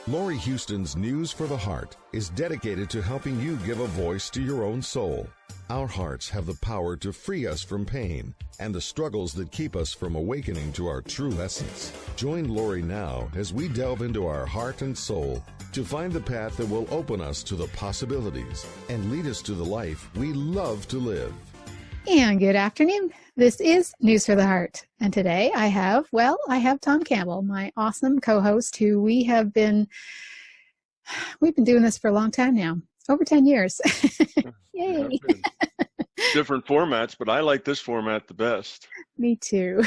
Laurie Huston's News for the Heart is dedicated to helping you give a voice to your own soul. Our hearts have the power to free us from pain and the struggles that keep us from awakening to our true essence. Join Laurie now as we delve into our heart and soul to find the path that will open us to the possibilities and lead us to the life we love to live. And good afternoon. This is News for the Heart. And today I have Tom Campbell, my awesome co-host, who we've been doing this for a long time now, over 10 years. Yay. Different formats, but I like this format the best. Me too.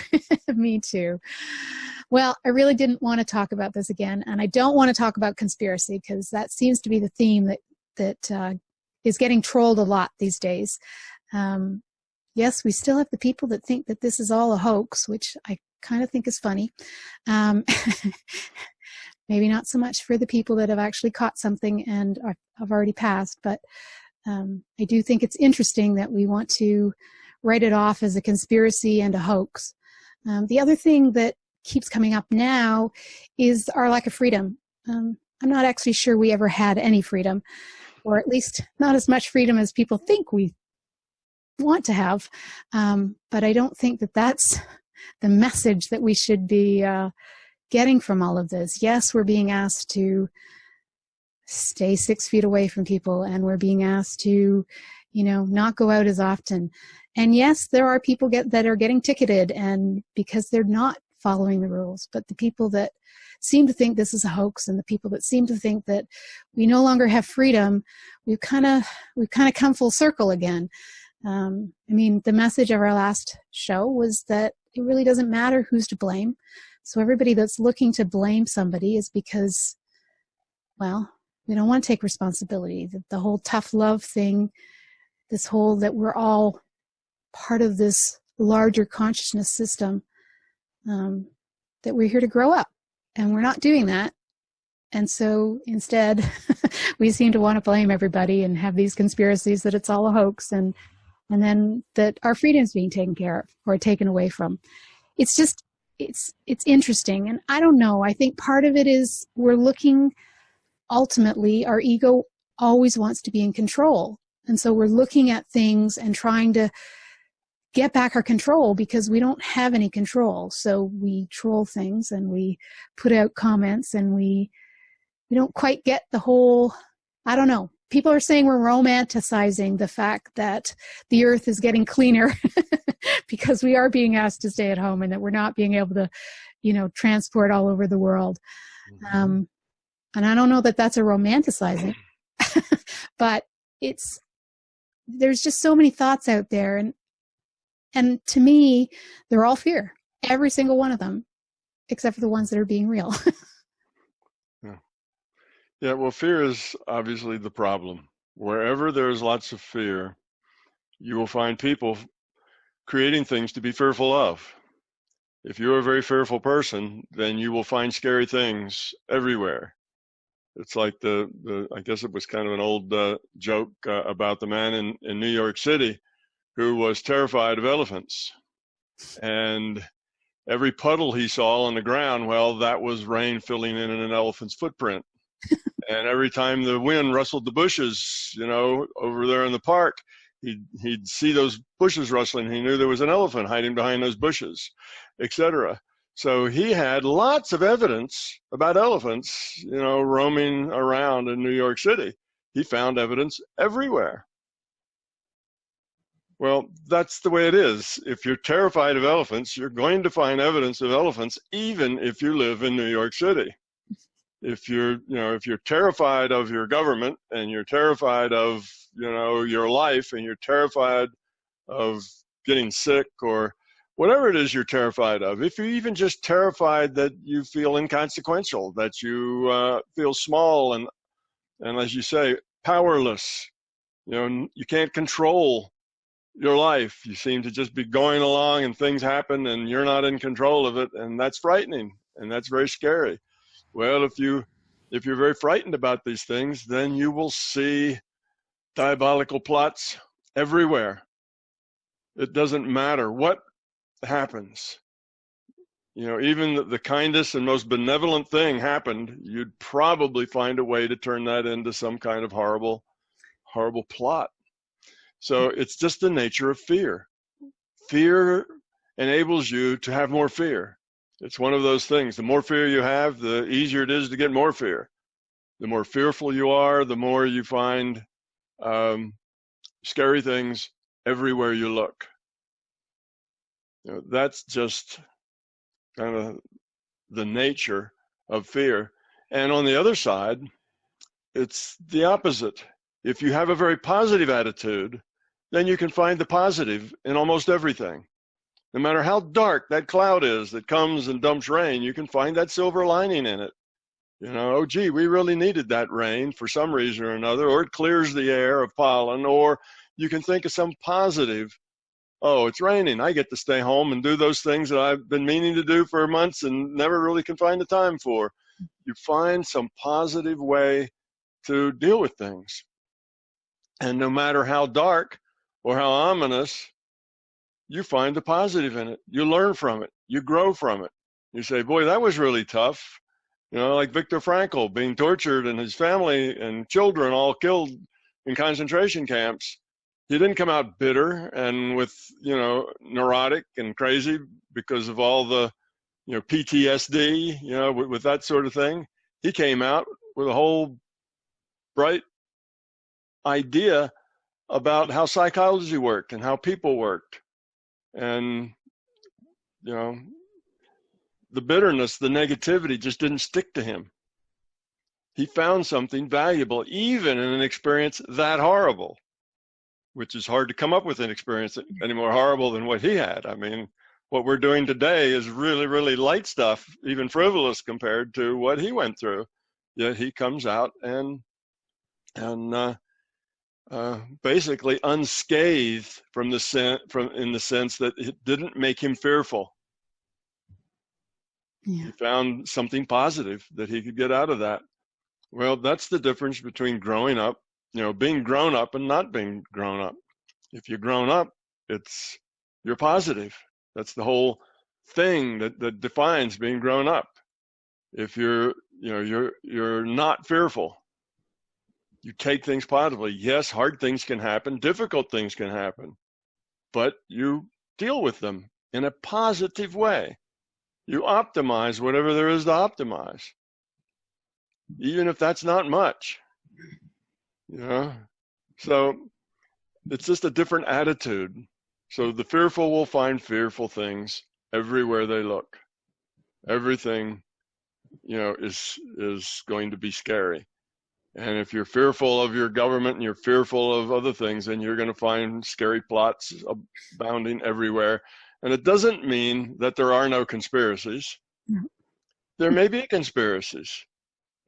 Me too. Well, I really didn't want to talk about this again, and I don't want to talk about conspiracy because that seems to be the theme that is getting trolled a lot these days. Yes, we still have the people that think that this is all a hoax, which I kind of think is funny. Maybe not so much for the people that have actually caught something and have already passed, but I do think it's interesting that we want to write it off as a conspiracy and a hoax. The other thing that keeps coming up now is our lack of freedom. I'm not actually sure we ever had any freedom, or at least not as much freedom as people think we want to have, but I don't think that that's the message that we should be getting from all of this. Yes, we're being asked to stay 6 feet away from people, and we're being asked to, not go out as often. And yes, there are people that are getting ticketed, and because they're not following the rules. But the people that seem to think this is a hoax, and the people that seem to think that we no longer have freedom, we've kind of come full circle again. The message of our last show was that it really doesn't matter who's to blame. So everybody that's looking to blame somebody is because, we don't want to take responsibility. The whole tough love thing, that we're all part of this larger consciousness system, that we're here to grow up, and we're not doing that. And so instead, we seem to want to blame everybody and have these conspiracies that it's all a hoax, and then that our freedom is being taken care of or taken away from. It's just, it's interesting. And I don't know, I think part of it is we're looking, ultimately, our ego always wants to be in control. And so we're looking at things and trying to get back our control because we don't have any control. So we troll things and we put out comments and we don't quite get the whole, I don't know. People are saying we're romanticizing the fact that the earth is getting cleaner because we are being asked to stay at home and that we're not being able to, transport all over the world. And I don't know that that's a romanticizing, but there's just so many thoughts out there. And to me, they're all fear, every single one of them, except for the ones that are being real. Yeah, well, fear is obviously the problem. Wherever there's lots of fear, you will find people creating things to be fearful of. If you're a very fearful person, then you will find scary things everywhere. It's like I guess it was kind of an old joke about the man in New York City who was terrified of elephants. And every puddle he saw on the ground, that was rain filling in an elephant's footprint. And every time the wind rustled the bushes, over there in the park, he'd see those bushes rustling. He knew there was an elephant hiding behind those bushes, etc. So he had lots of evidence about elephants, roaming around in New York City. He found evidence everywhere. Well, that's the way it is. If you're terrified of elephants, you're going to find evidence of elephants, even if you live in New York City. If you're terrified of your government and you're terrified of, your life and you're terrified of getting sick or whatever it is you're terrified of, if you're even just terrified that you feel inconsequential, that you feel small and as you say, powerless, you can't control your life. You seem to just be going along and things happen and you're not in control of it. And that's frightening and that's very scary. Well, if you're very frightened about these things, then you will see diabolical plots everywhere. It doesn't matter what happens. even the kindest and most benevolent thing happened, you'd probably find a way to turn that into some kind of horrible plot. So it's just the nature of fear. Fear enables you to have more fear. It's one of those things. The more fear you have, the easier it is to get more fear. The more fearful you are, the more you find scary things everywhere you look. That's just kind of the nature of fear. And on the other side, it's the opposite. If you have a very positive attitude, then you can find the positive in almost everything. No matter how dark that cloud is that comes and dumps rain, you can find that silver lining in it. Oh, gee, we really needed that rain for some reason or another, or it clears the air of pollen, or you can think of some positive. Oh, it's raining. I get to stay home and do those things that I've been meaning to do for months and never really can find the time for. You find some positive way to deal with things. And no matter how dark or how ominous, you find the positive in it. You learn from it. You grow from it. You say, boy, that was really tough. Like Viktor Frankl being tortured and his family and children all killed in concentration camps. He didn't come out bitter and with, neurotic and crazy because of all the, PTSD, with that sort of thing. He came out with a whole bright idea about how psychology worked and how people worked. And, the bitterness, the negativity just didn't stick to him. He found something valuable, even in an experience that horrible, which is hard to come up with an experience any more horrible than what he had. I mean, what we're doing today is really, really light stuff, even frivolous compared to what he went through. Yet he comes out and basically unscathed in the sense that it didn't make him fearful. Yeah. He found something positive that he could get out of that. Well, that's the difference between growing up, being grown up and not being grown up. If you're grown up, you're positive. That's the whole thing that defines being grown up. If you're not fearful, you take things positively. Yes, hard things can happen, difficult things can happen, but you deal with them in a positive way. You optimize whatever there is to optimize, even if that's not much. So it's just a different attitude. So the fearful will find fearful things everywhere they look. Everything, is going to be scary. And if you're fearful of your government and you're fearful of other things, then you're going to find scary plots abounding everywhere. And it doesn't mean that there are no conspiracies. No. There may be conspiracies.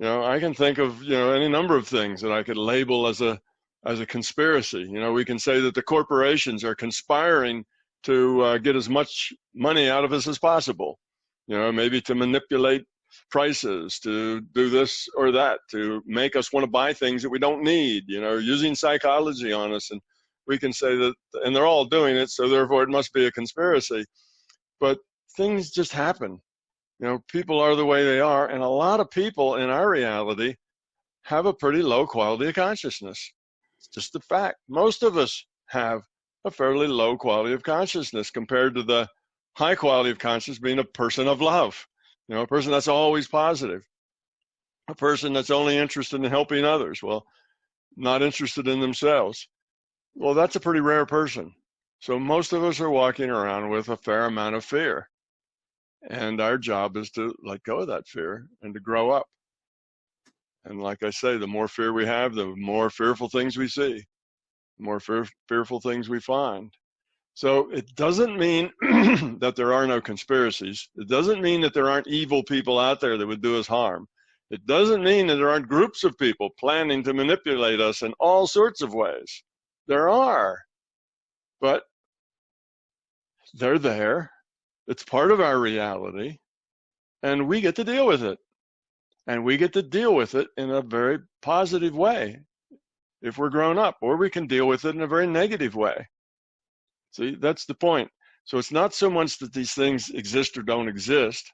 I can think of, any number of things that I could label as a conspiracy. We can say that the corporations are conspiring to get as much money out of us as possible. Maybe to manipulate prices, to do this or that, to make us want to buy things that we don't need, using psychology on us. And we can say that, and they're all doing it, so therefore it must be a conspiracy. But things just happen. People are the way they are, and a lot of people in our reality have a pretty low quality of consciousness. It's just a fact. Most of us have a fairly low quality of consciousness compared to the high quality of consciousness being a person of love. A person that's always positive, a person that's only interested in helping others, not interested in themselves. Well, that's a pretty rare person. So most of us are walking around with a fair amount of fear. And our job is to let go of that fear and to grow up. And like I say, the more fear we have, the more fearful things we see, the more fearful things we find. So it doesn't mean that there are no conspiracies. It doesn't mean that there aren't evil people out there that would do us harm. It doesn't mean that there aren't groups of people planning to manipulate us in all sorts of ways. There are, but they're there. It's part of our reality, and we get to deal with it. And we get to deal with it in a very positive way if we're grown up, or we can deal with it in a very negative way. See, that's the point. So it's not so much that these things exist or don't exist.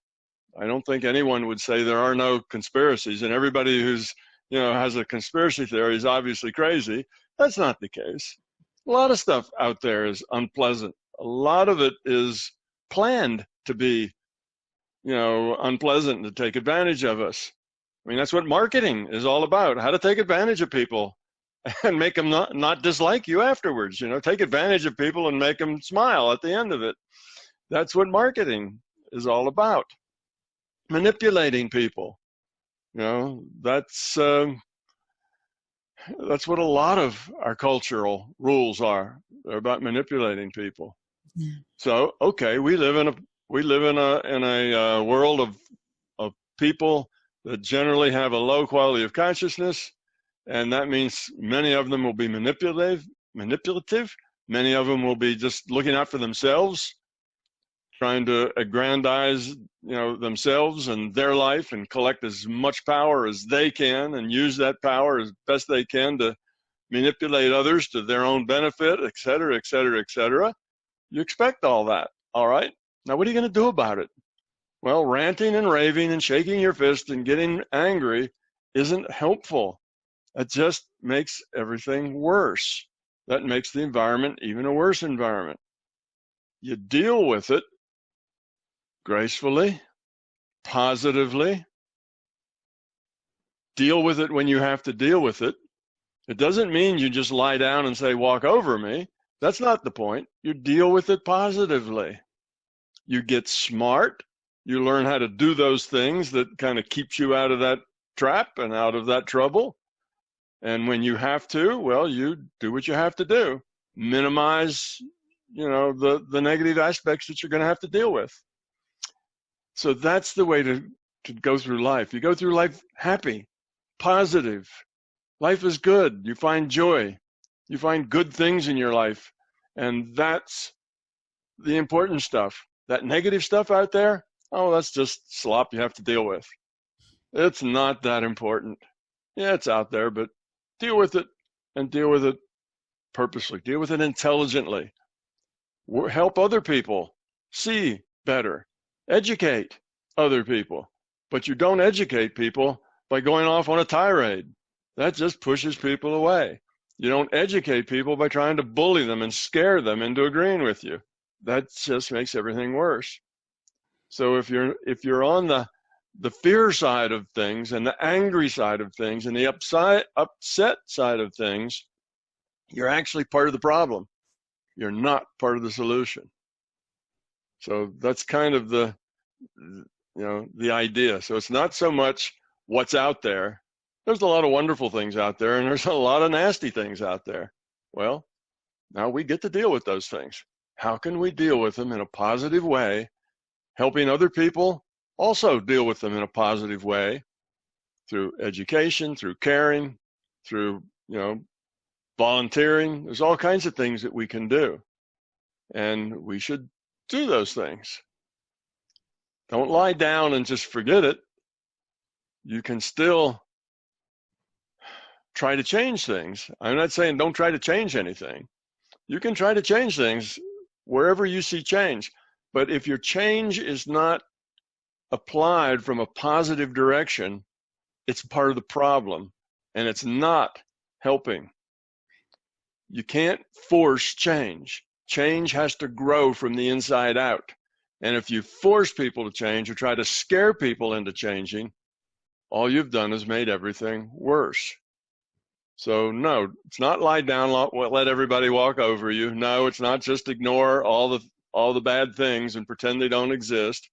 I don't think anyone would say there are no conspiracies, and everybody who's, has a conspiracy theory is obviously crazy. That's not the case. A lot of stuff out there is unpleasant. A lot of it is planned to be, unpleasant, to take advantage of us. I mean, that's what marketing is all about, how to take advantage of people and make them not dislike you afterwards. Take advantage of people and make them smile at the end of it. That's what marketing is all about. Manipulating people. That's what a lot of our cultural rules are. They're about manipulating people. Yeah. So, okay, we live in a world of people that generally have a low quality of consciousness, and that means many of them will be manipulative. Many of them will be just looking out for themselves, trying to aggrandize, themselves and their life and collect as much power as they can and use that power as best they can to manipulate others to their own benefit, et cetera, et cetera, et cetera. You expect all that, all right? Now, what are you going to do about it? Well, ranting and raving and shaking your fist and getting angry isn't helpful. It just makes everything worse. That makes the environment even a worse environment. You deal with it gracefully, positively. Deal with it when you have to deal with it. It doesn't mean you just lie down and say, walk over me. That's not the point. You deal with it positively. You get smart. You learn how to do those things that kind of keeps you out of that trap and out of that trouble. And when you have to, well, you do what you have to do. Minimize, the negative aspects that you're going to have to deal with. So that's the way to go through life. You go through life happy, positive. Life is good. You find joy. You find good things in your life. And that's the important stuff. That negative stuff out there, that's just slop you have to deal with. It's not that important. Yeah, it's out there, but deal with it, and deal with it purposely. Deal with it intelligently. Help other people see better. Educate other people. But you don't educate people by going off on a tirade. That just pushes people away. You don't educate people by trying to bully them and scare them into agreeing with you. That just makes everything worse. So if you're on the fear side of things and the angry side of things and the upset side of things, you're actually part of the problem. You're not part of the solution. So that's kind of the idea. So it's not so much what's out there. There's a lot of wonderful things out there, and there's a lot of nasty things out there. Well, now we get to deal with those things. How can we deal with them in a positive way, helping other people also deal with them in a positive way through education, through caring, through, volunteering. There's all kinds of things that we can do, and we should do those things. Don't lie down and just forget it. You can still try to change things. I'm not saying don't try to change anything. You can try to change things wherever you see change. But if your change is not applied from a positive direction, it's part of the problem, and it's not helping. You can't force change. Change has to grow from the inside out. And if you force people to change or try to scare people into changing, all you've done is made everything worse. So no, it's not lie down, let everybody walk over you. No, it's not just ignore all the bad things and pretend they don't exist.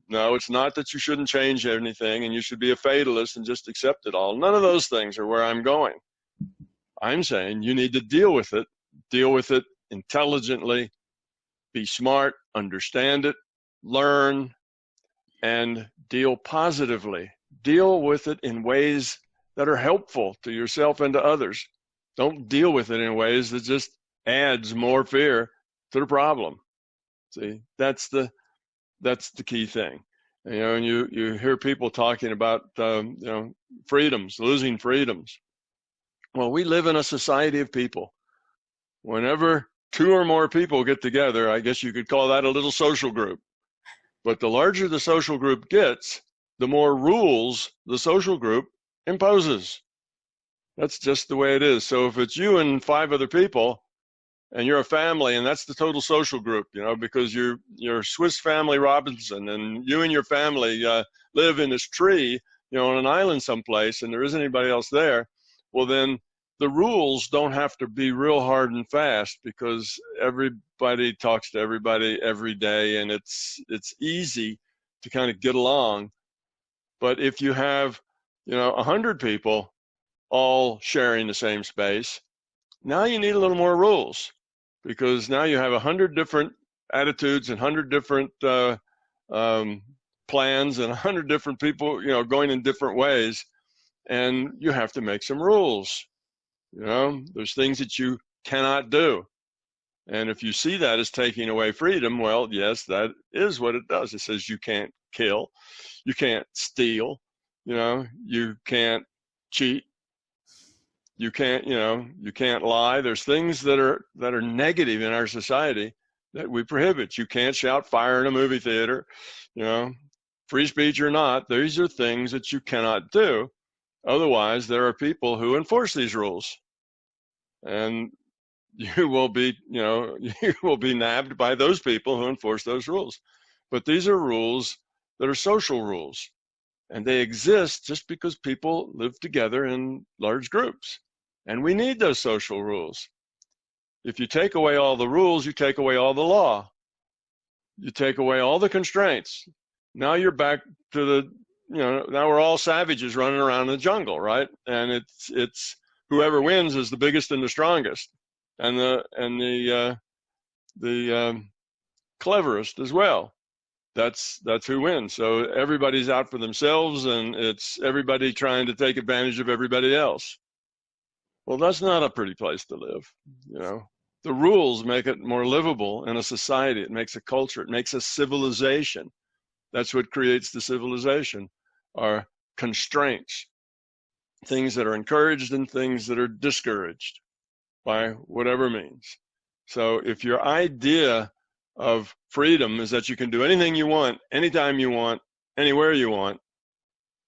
No, it's not that you shouldn't change anything and you should be a fatalist and just accept it all. None of those things are where I'm going. I'm saying you need to deal with it intelligently, be smart, understand it, learn, and deal positively. Deal with it in ways that are helpful to yourself and to others. Don't deal with it in ways that just adds more fear to the problem. See, that's the key thing. And you hear people talking about freedoms, losing freedoms. Well, we live in a society of people. Whenever 2 or more people get together, I guess you could call that a little social group. But the larger the social group gets, the more rules the social group imposes. That's just the way it is. So if it's you and 5 other people, and you're a family, and that's the total social group, because you're Swiss Family Robinson, and you and your family live in this tree, on an island someplace, and there isn't anybody else there. Well, then the rules don't have to be real hard and fast, because everybody talks to everybody every day, and it's easy to kind of get along. But if you have, 100 people all sharing the same space, now you need a little more rules, because now you have 100 different attitudes and 100 different plans and 100 different people, going in different ways, and you have to make some rules. There's things that you cannot do. And if you see that as taking away freedom, well, yes, that is what it does. It says you can't kill, you can't steal, you can't cheat, you can't, you can't lie. There's things that are negative in our society that we prohibit. You can't shout fire in a movie theater, free speech or not. These are things that you cannot do. Otherwise, there are people who enforce these rules, and you will be, you will be nabbed by those people who enforce those rules. But these are rules that are social rules, and they exist just because people live together in large groups. And we need those social rules. If you take away all the rules, you take away all the law. You take away all the constraints. Now you're back to the, now we're all savages running around in the jungle, right? And it's whoever wins is the biggest and the strongest, and the cleverest as well. That's who wins. So everybody's out for themselves, and it's everybody trying to take advantage of everybody else. Well, that's not a pretty place to live. The rules make it more livable in a society. It makes a culture. It makes a civilization. That's what creates the civilization, are constraints, things that are encouraged and things that are discouraged by whatever means. So if your idea of freedom is that you can do anything you want, anytime you want, anywhere you want,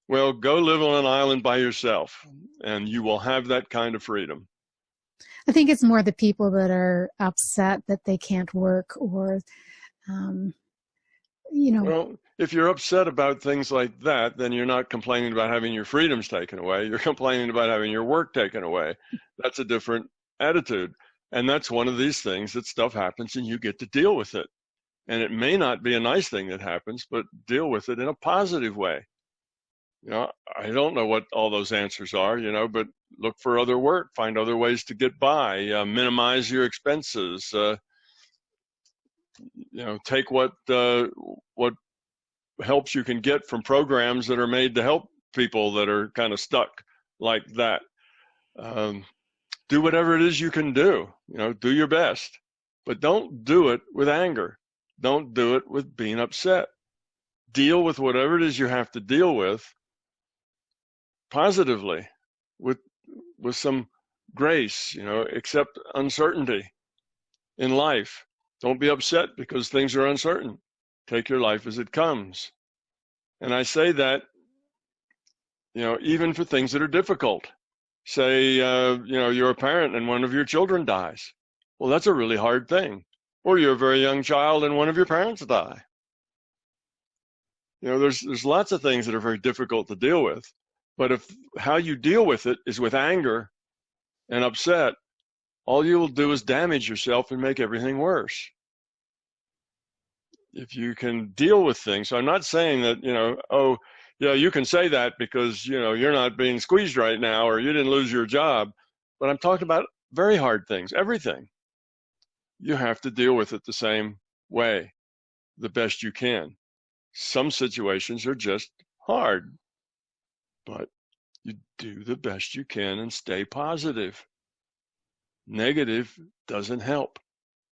well, go live on an island by yourself, and you will have that kind of freedom. I think it's more the people that are upset that they can't work, or, Well, if you're upset about things like that, then you're not complaining about having your freedoms taken away. You're complaining about having your work taken away. That's a different attitude. And that's one of these things that stuff happens and you get to deal with it. And it may not be a nice thing that happens, but deal with it in a positive way. I don't know what all those answers are, but look for other work, find other ways to get by, minimize your expenses, take what helps you can get from programs that are made to help people that are kind of stuck like that. Do whatever it is you can do, do your best, but don't do it with anger. Don't do it with being upset. Deal with whatever it is you have to deal with positively, with some grace, accept uncertainty in life. Don't be upset because things are uncertain. Take your life as it comes. And I say that, even for things that are difficult. Say, you're a parent and one of your children dies. Well, that's a really hard thing. Or you're a very young child and one of your parents die. There's lots of things that are very difficult to deal with. But if how you deal with it is with anger and upset, all you will do is damage yourself and make everything worse. If you can deal with things, so I'm not saying that, you can say that because, you're not being squeezed right now or you didn't lose your job, but I'm talking about very hard things, everything. You have to deal with it the same way, the best you can. Some situations are just hard, but you do the best you can and stay positive. Negative doesn't help.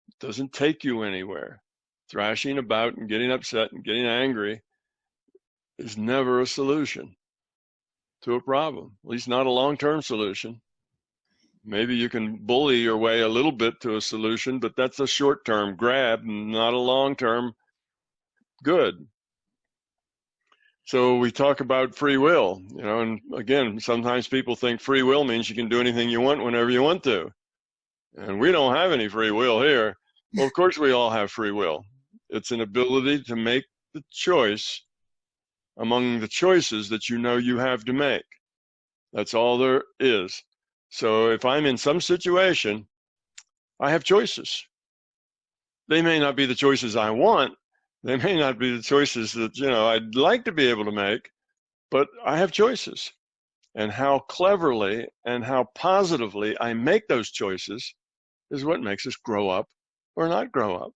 It doesn't take you anywhere. Thrashing about and getting upset and getting angry is never a solution to a problem, at least not a long-term solution. Maybe you can bully your way a little bit to a solution, but that's a short-term grab, not a long-term good. So we talk about free will, and again, sometimes people think free will means you can do anything you want whenever you want to. And we don't have any free will here. Well, of course we all have free will. It's an ability to make the choice among the choices that you know you have to make. That's all there is. So if I'm in some situation, I have choices. They may not be the choices I want. They may not be the choices that, I'd like to be able to make, but I have choices. And how cleverly and how positively I make those choices is what makes us grow up or not grow up.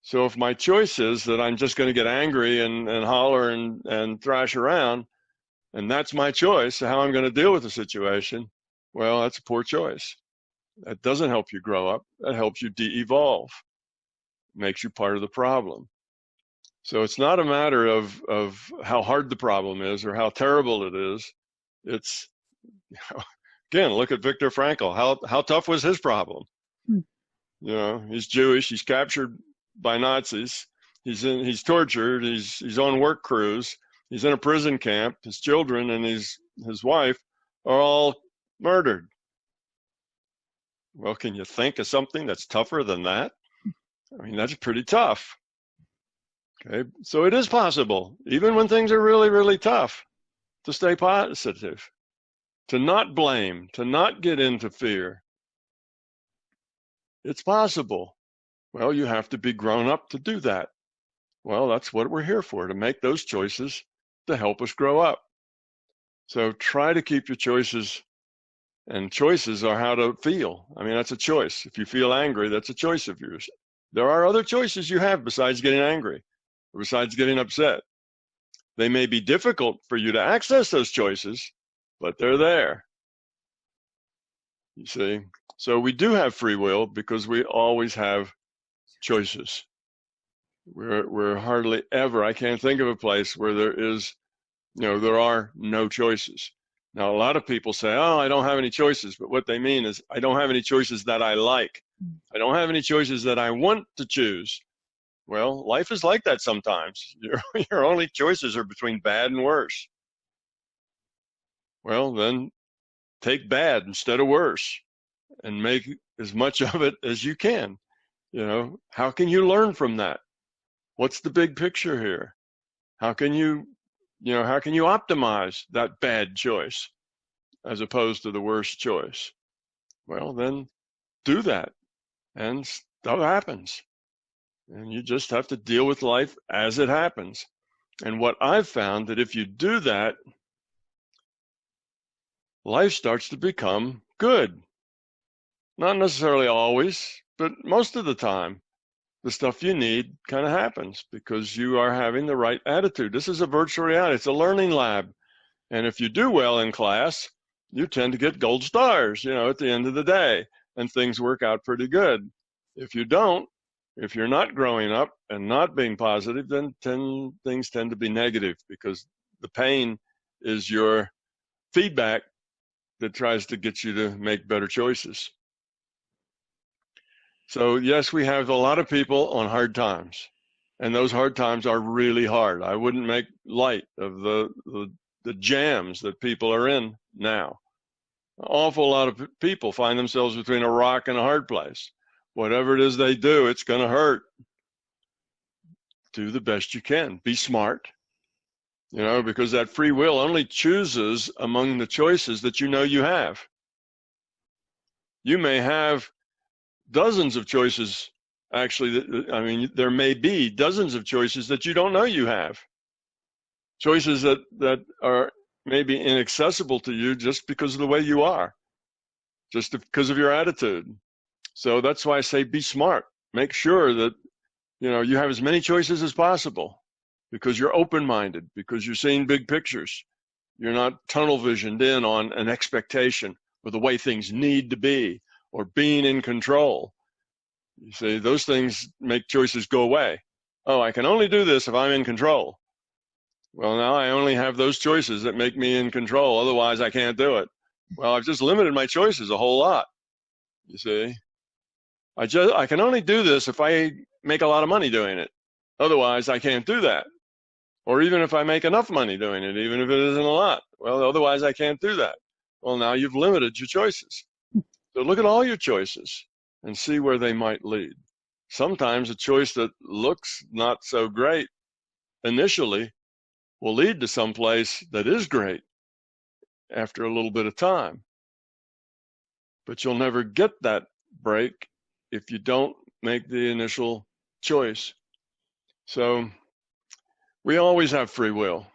So if my choice is that I'm just going to get angry and holler and thrash around, and that's my choice, how I'm going to deal with the situation, well, that's a poor choice. That doesn't help you grow up. That helps you de-evolve. Makes you part of the problem. So it's not a matter of how hard the problem is or how terrible it is. It's, again, look at Viktor Frankl. How tough was his problem? He's Jewish. He's captured by Nazis. He's tortured. He's on work crews. He's in a prison camp. His children and his wife are all murdered. Well, can you think of something that's tougher than that? I mean, that's pretty tough. Okay, so it is possible, even when things are really, really tough, to stay positive, to not blame, to not get into fear. It's possible. Well, you have to be grown up to do that. Well, that's what we're here for, to make those choices to help us grow up. So try to keep your choices, and choices are how to feel. I mean, that's a choice. If you feel angry, that's a choice of yours. There are other choices you have besides getting angry, or besides getting upset. They may be difficult for you to access those choices, but they're there. You see? So we do have free will because we always have choices. We're hardly ever, I can't think of a place where there are no choices. Now, a lot of people say, oh, I don't have any choices, but what they mean is I don't have any choices that I like. I don't have any choices that I want to choose. Well, life is like that sometimes. Your only choices are between bad and worse. Well, then take bad instead of worse and make as much of it as you can. How can you learn from that? What's the big picture here? How can you optimize that bad choice as opposed to the worst choice? Well, then do that, and stuff happens. And you just have to deal with life as it happens. And what I've found that if you do that, life starts to become good. Not necessarily always, but most of the time, the stuff you need kind of happens because you are having the right attitude. This is a virtual reality. It's a learning lab. And if you do well in class, you tend to get gold stars, at the end of the day, and things work out pretty good. If you don't, if you're not growing up and not being positive, then things tend to be negative because the pain is your feedback that tries to get you to make better choices. So yes, we have a lot of people on hard times, and those hard times are really hard. I wouldn't make light of the jams that people are in now. An awful lot of people find themselves between a rock and a hard place. Whatever it is they do, it's going to hurt. Do the best you can. Be smart, because that free will only chooses among the choices that you know you have. You may have dozens of choices. Actually, there may be dozens of choices that you don't know you have. Choices that are maybe inaccessible to you just because of the way you are, just because of your attitude. So that's why I say be smart. Make sure that you have as many choices as possible because you're open-minded, because you're seeing big pictures. You're not tunnel visioned in on an expectation or the way things need to be or being in control. You see, those things make choices go away. Oh, I can only do this if I'm in control. Well, now I only have those choices that make me in control. Otherwise, I can't do it. Well, I've just limited my choices a whole lot. You see, I can only do this if I make a lot of money doing it. Otherwise, I can't do that. Or even if I make enough money doing it, even if it isn't a lot. Well, otherwise I can't do that. Well, now you've limited your choices. So look at all your choices and see where they might lead. Sometimes a choice that looks not so great initially will lead to some place that is great after a little bit of time. But you'll never get that break if you don't make the initial choice. So we always have free will.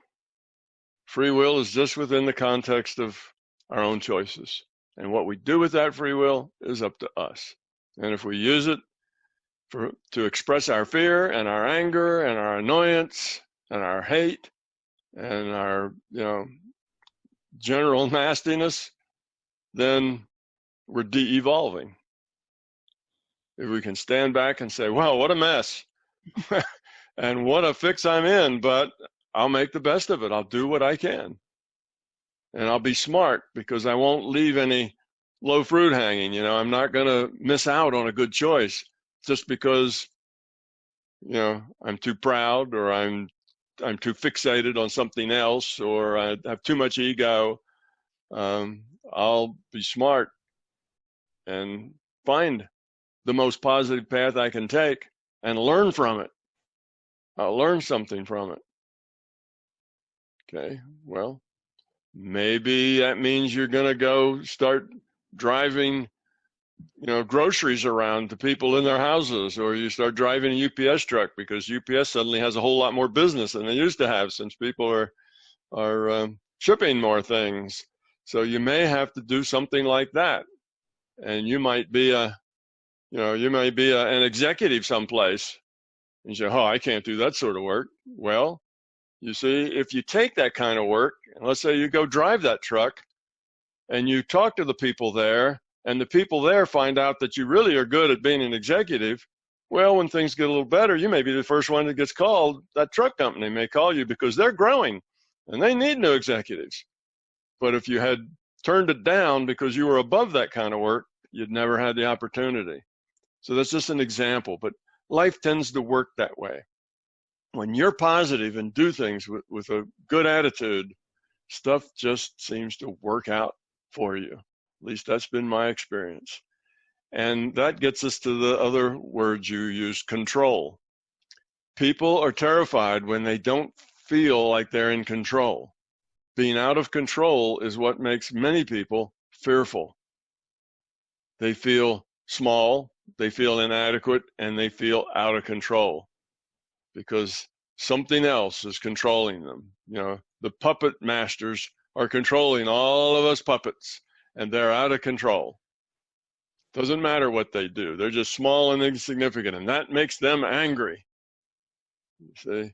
Free will is just within the context of our own choices. And what we do with that free will is up to us. And if we use it to express our fear and our anger and our annoyance and our hate and our, general nastiness, then we're de-evolving. If we can stand back and say, wow, what a mess. And what a fix I'm in, but I'll make the best of it. I'll do what I can. And I'll be smart because I won't leave any low fruit hanging. I'm not going to miss out on a good choice just because, I'm too proud or I'm too fixated on something else or I have too much ego. I'll be smart and find the most positive path I can take and learn from it. I'll learn something from it. Okay, well, maybe that means you're going to go start driving, groceries around to people in their houses, or you start driving a UPS truck because UPS suddenly has a whole lot more business than they used to have since people are shipping more things. So you may have to do something like that, and you might be an executive someplace. And you say, oh, I can't do that sort of work. Well, you see, if you take that kind of work, and let's say you go drive that truck, and you talk to the people there, and the people there find out that you really are good at being an executive, well, when things get a little better, you may be the first one that gets called. That truck company may call you because they're growing, and they need new executives. But if you had turned it down because you were above that kind of work, you'd never had the opportunity. So that's just an example, but life tends to work that way. When you're positive and do things with a good attitude, stuff just seems to work out for you. At least that's been my experience. And that gets us to the other word you used, control. People are terrified when they don't feel like they're in control. Being out of control is what makes many people fearful. They feel small, they feel inadequate, and they feel out of control because something else is controlling them. The puppet masters are controlling all of us puppets, and they're out of control. Doesn't matter what they do. They're just small and insignificant, and that makes them angry. You see?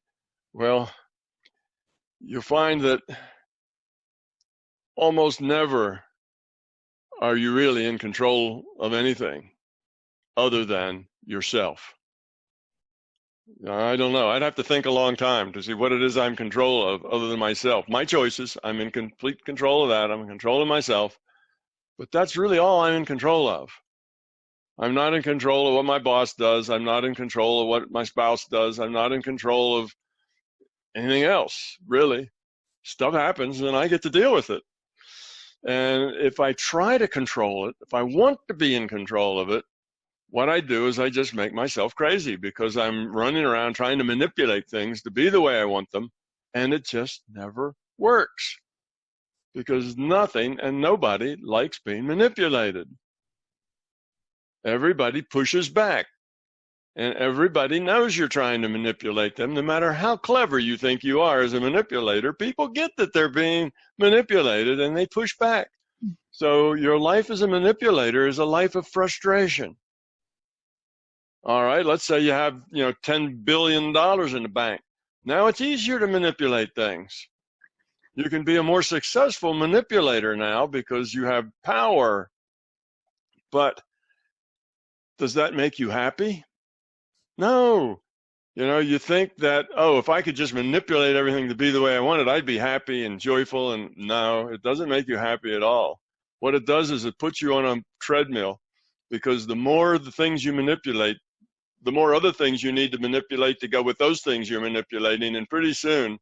Well, you find that almost never are you really in control of anything other than yourself. I don't know. I'd have to think a long time to see what it is I'm in control of other than myself. My choices, I'm in complete control of that. I'm in control of myself. But that's really all I'm in control of. I'm not in control of what my boss does. I'm not in control of what my spouse does. I'm not in control of anything else, really. Stuff happens and I get to deal with it. And if I try to control it, if I want to be in control of it, what I do is I just make myself crazy because I'm running around trying to manipulate things to be the way I want them, and it just never works because nothing and nobody likes being manipulated. Everybody pushes back, and everybody knows you're trying to manipulate them. No matter how clever you think you are as a manipulator, people get that they're being manipulated and they push back. So your life as a manipulator is a life of frustration. All right, let's say you have, $10 billion in the bank. Now it's easier to manipulate things. You can be a more successful manipulator now because you have power. But does that make you happy? No. You think that, if I could just manipulate everything to be the way I wanted, I'd be happy and joyful. And no, it doesn't make you happy at all. What it does is it puts you on a treadmill, because the more the things you manipulate, the more other things you need to manipulate to go with those things you're manipulating. And pretty soon,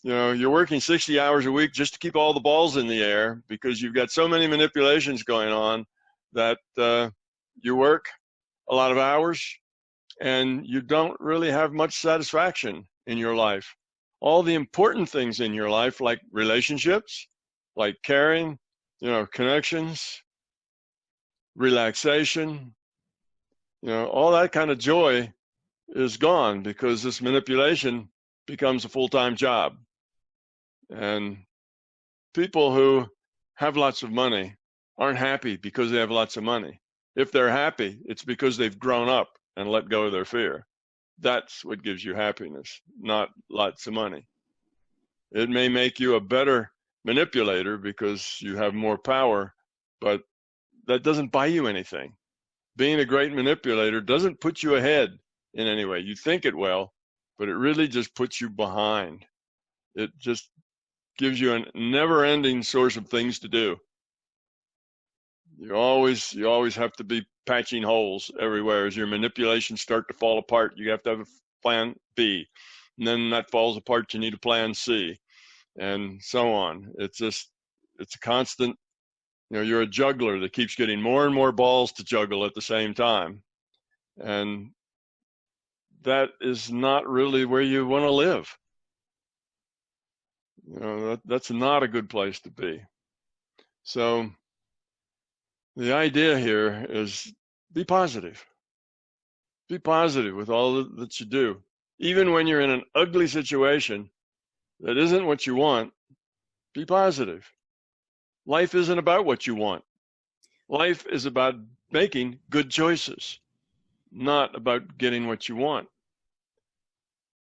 you're working 60 hours a week just to keep all the balls in the air, because you've got so many manipulations going on that you work a lot of hours and you don't really have much satisfaction in your life. All the important things in your life, like relationships, like caring, connections, relaxation, all that kind of joy is gone because this manipulation becomes a full-time job. And people who have lots of money aren't happy because they have lots of money. If they're happy, it's because they've grown up and let go of their fear. That's what gives you happiness, not lots of money. It may make you a better manipulator because you have more power, but that doesn't buy you anything. Being a great manipulator doesn't put you ahead in any way. You think it will, but it really just puts you behind. It just gives you a never-ending source of things to do. You always have to be patching holes everywhere. As your manipulations start to fall apart, you have to have a plan B. And then that falls apart, you need a plan C, and so on. It's a constant, you're a juggler that keeps getting more and more balls to juggle at the same time. And that is not really where you want to live. That's not a good place to be. So the idea here is be positive. Be positive with all that you do. Even when you're in an ugly situation that isn't what you want, be positive. Life isn't about what you want. Life is about making good choices, not about getting what you want.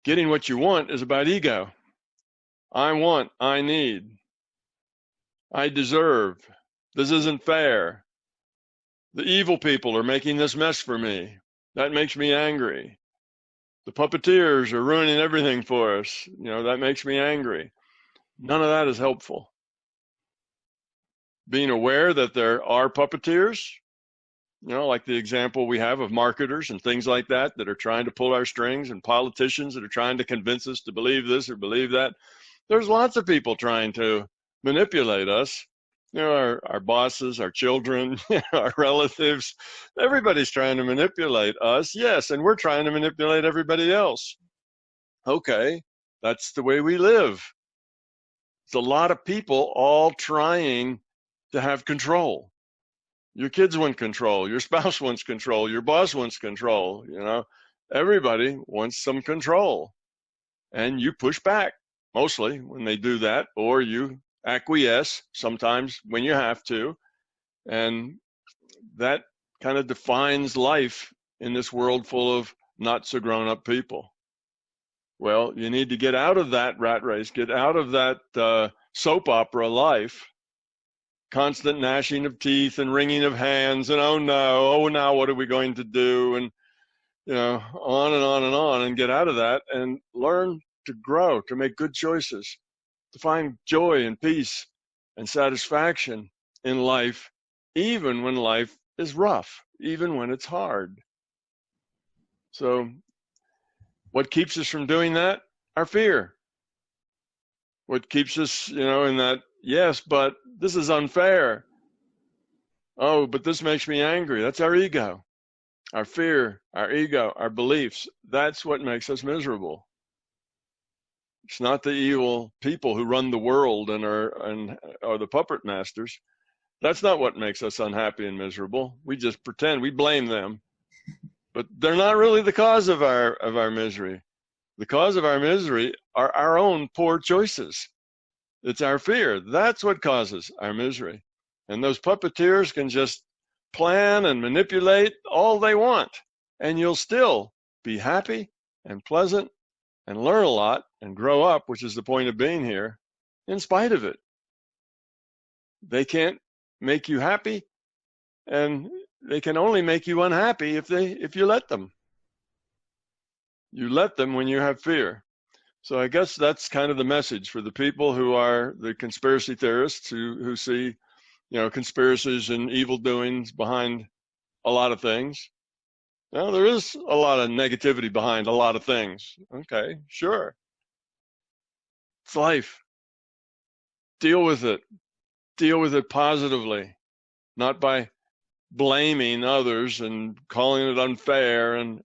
Getting what you want is about ego. I want, I need, I deserve, this isn't fair. The evil people are making this mess for me. That makes me angry. The puppeteers are ruining everything for us. That makes me angry. None of that is helpful. Being aware that there are puppeteers, like the example we have of marketers and things like that are trying to pull our strings, and politicians that are trying to convince us to believe this or believe that. There's lots of people trying to manipulate us. Our bosses, our children, our relatives, everybody's trying to manipulate us. Yes, and we're trying to manipulate everybody else. Okay, that's the way we live. It's a lot of people all trying to have control. Your kids want control, your spouse wants control, your boss wants control, everybody wants some control. And you push back mostly when they do that, or you acquiesce sometimes when you have to. And that kind of defines life in this world full of not so grown up people. Well, you need to get out of that rat race, get out of that soap opera life, constant gnashing of teeth and wringing of hands, and oh now what are we going to do, and on and on and on, and get out of that and learn to grow, to make good choices, to find joy and peace and satisfaction in life, even when life is rough, even when it's hard. So what keeps us from doing that? Our fear. What keeps us, in that, yes, but this is unfair. Oh, but this makes me angry. That's our ego. Our fear, our ego, our beliefs. That's what makes us miserable. It's not the evil people who run the world and are the puppet masters. That's not what makes us unhappy and miserable. We just pretend, we blame them. But they're not really the cause of our misery. The cause of our misery are our own poor choices. It's our fear. That's what causes our misery. And those puppeteers can just plan and manipulate all they want, and you'll still be happy and pleasant and learn a lot and grow up, which is the point of being here, in spite of it. They can't make you happy, and they can only make you unhappy if you let them. You let them when you have fear. So I guess that's kind of the message for the people who are the conspiracy theorists who see conspiracies and evil doings behind a lot of things. Well, there is a lot of negativity behind a lot of things. Okay, sure. It's life. Deal with it. Deal with it positively, not by blaming others and calling it unfair and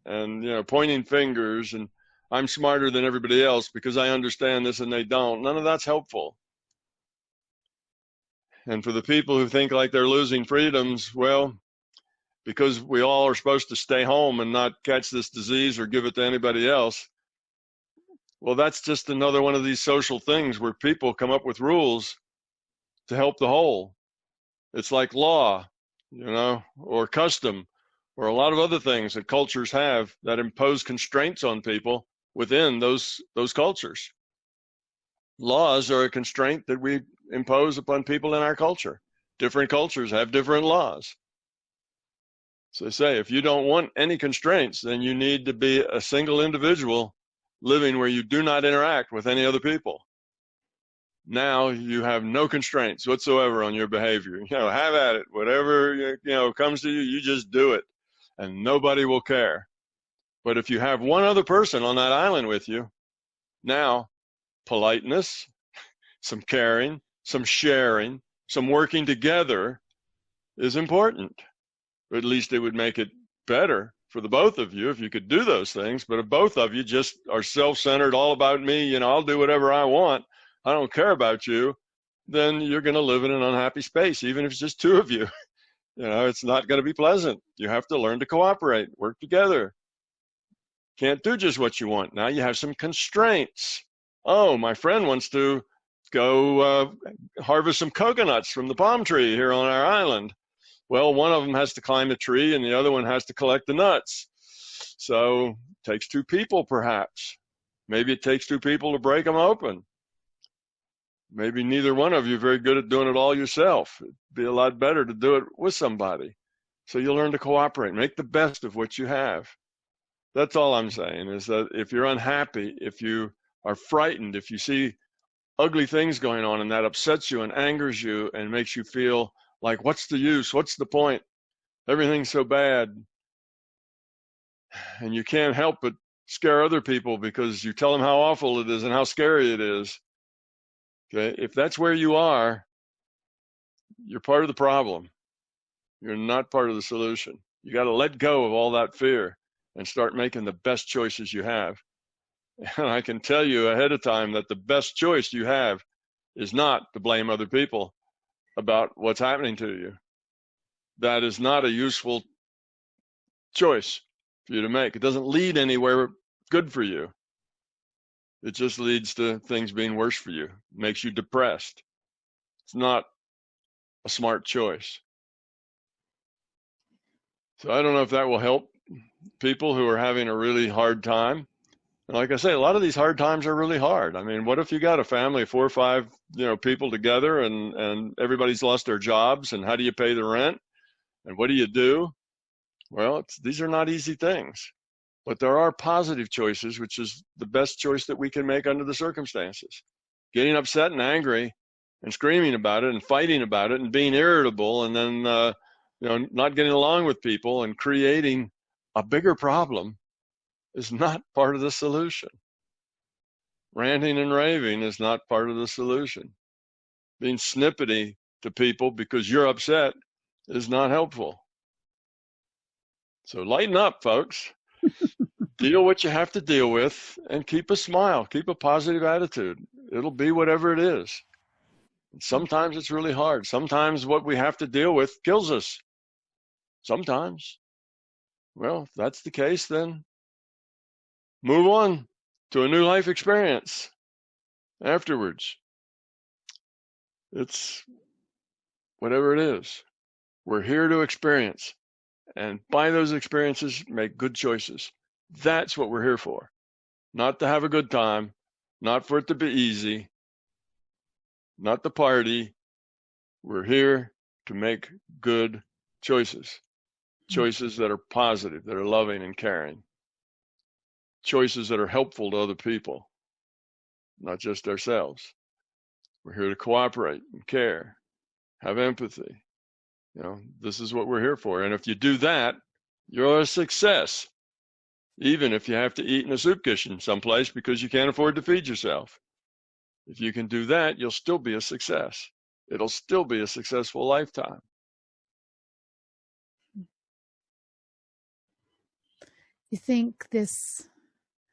pointing fingers and I'm smarter than everybody else because I understand this and they don't. None of that's helpful. And for the people who think like they're losing freedoms, well, because we all are supposed to stay home and not catch this disease or give it to anybody else, well, that's just another one of these social things where people come up with rules to help the whole. It's like law, or custom, or a lot of other things that cultures have that impose constraints on people within those cultures. Laws are a constraint that we impose upon people in our culture. Different cultures have different laws. So they say, if you don't want any constraints, then you need to be a single individual living where you do not interact with any other people. Now you have no constraints whatsoever on your behavior. Have at it. Whatever, comes to you, you just do it. And nobody will care. But if you have one other person on that island with you, now politeness, some caring, some sharing, some working together is important. Or at least it would make it better for the both of you if you could do those things. But if both of you just are self-centered, all about me, I'll do whatever I want, I don't care about you, then you're going to live in an unhappy space, even if it's just two of you. It's not going to be pleasant. You have to learn to cooperate, work together. Can't do just what you want. Now you have some constraints. Oh, my friend wants to go harvest some coconuts from the palm tree here on our island. Well, one of them has to climb the tree and the other one has to collect the nuts. So it takes two people, perhaps. Maybe it takes two people to break them open. Maybe neither one of you are very good at doing it all yourself. It'd be a lot better to do it with somebody. So you'll learn to cooperate, make the best of what you have. That's all I'm saying, is that if you're unhappy, if you are frightened, if you see ugly things going on and that upsets you and angers you and makes you feel like, what's the use? What's the point? Everything's so bad. And you can't help but scare other people because you tell them how awful it is and how scary it is. Okay, if that's where you are, you're part of the problem. You're not part of the solution. You got to let go of all that fear and start making the best choices you have. And I can tell you ahead of time that the best choice you have is not to blame other people about what's happening to you. That is not a useful choice for you to make. It doesn't lead anywhere good for you. It just leads to things being worse for you. It makes you depressed. It's not a smart choice. So I don't know if that will help people who are having a really hard time. And like I say, a lot of these hard times are really hard. I mean, what if you got a family of 4 or 5, people together and everybody's lost their jobs, and how do you pay the rent? And what do you do? Well, these are not easy things. But there are positive choices, which is the best choice that we can make under the circumstances. Getting upset and angry and screaming about it and fighting about it and being irritable and then, not getting along with people and creating a bigger problem is not part of the solution. Ranting and raving is not part of the solution. Being snippety to people because you're upset is not helpful. So lighten up, folks. Deal what you have to deal with and keep a smile, keep a positive attitude. It'll be whatever it is. And sometimes it's really hard. Sometimes what we have to deal with kills us. Sometimes. Well, if that's the case, then move on to a new life experience afterwards. It's whatever it is. We're here to experience. And by those experiences, make good choices. That's what we're here for. Not to have a good time, not for it to be easy, not the party. We're here to make good choices. Choices that are positive, that are loving and caring. Choices that are helpful to other people, not just ourselves. We're here to cooperate and care, have empathy. This is what we're here for. And if you do that, you're a success, even if you have to eat in a soup kitchen someplace because you can't afford to feed yourself. If you can do that, you'll still be a success. It'll still be a successful lifetime. You think this,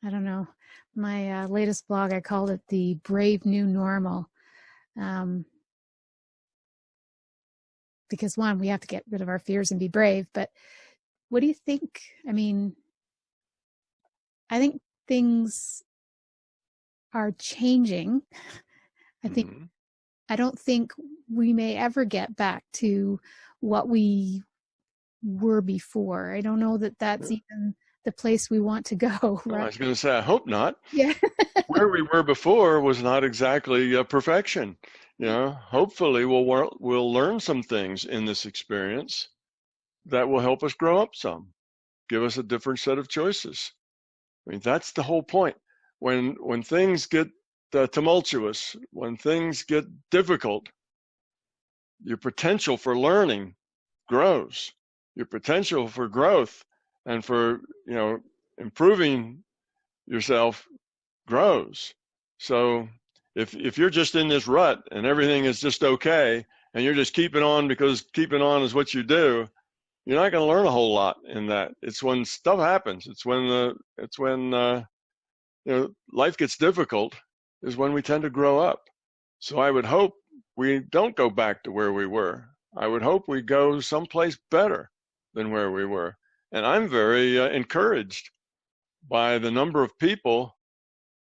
I don't know, my latest blog, I called it the brave new normal. Because one, we have to get rid of our fears and be brave. But what do you think? I mean, I think things are changing. I don't think we may ever get back to what we were before. I don't know that that's even the place we want to go. Right? I was going to say, I hope not. Yeah. Where we were before was not exactly perfection. Hopefully we'll learn some things in this experience that will help us grow up some, give us a different set of choices. I mean, that's the whole point. When things get tumultuous, when things get difficult, your potential for learning grows. Your potential for growth and for improving yourself grows. So if you're just in this rut and everything is just okay and you're just keeping on because keeping on is what you do, you're not going to learn a whole lot in that. It's when stuff happens. It's when life gets difficult is when we tend to grow up. So I would hope we don't go back to where we were. I would hope we go someplace better than where we were. And I'm very encouraged by the number of people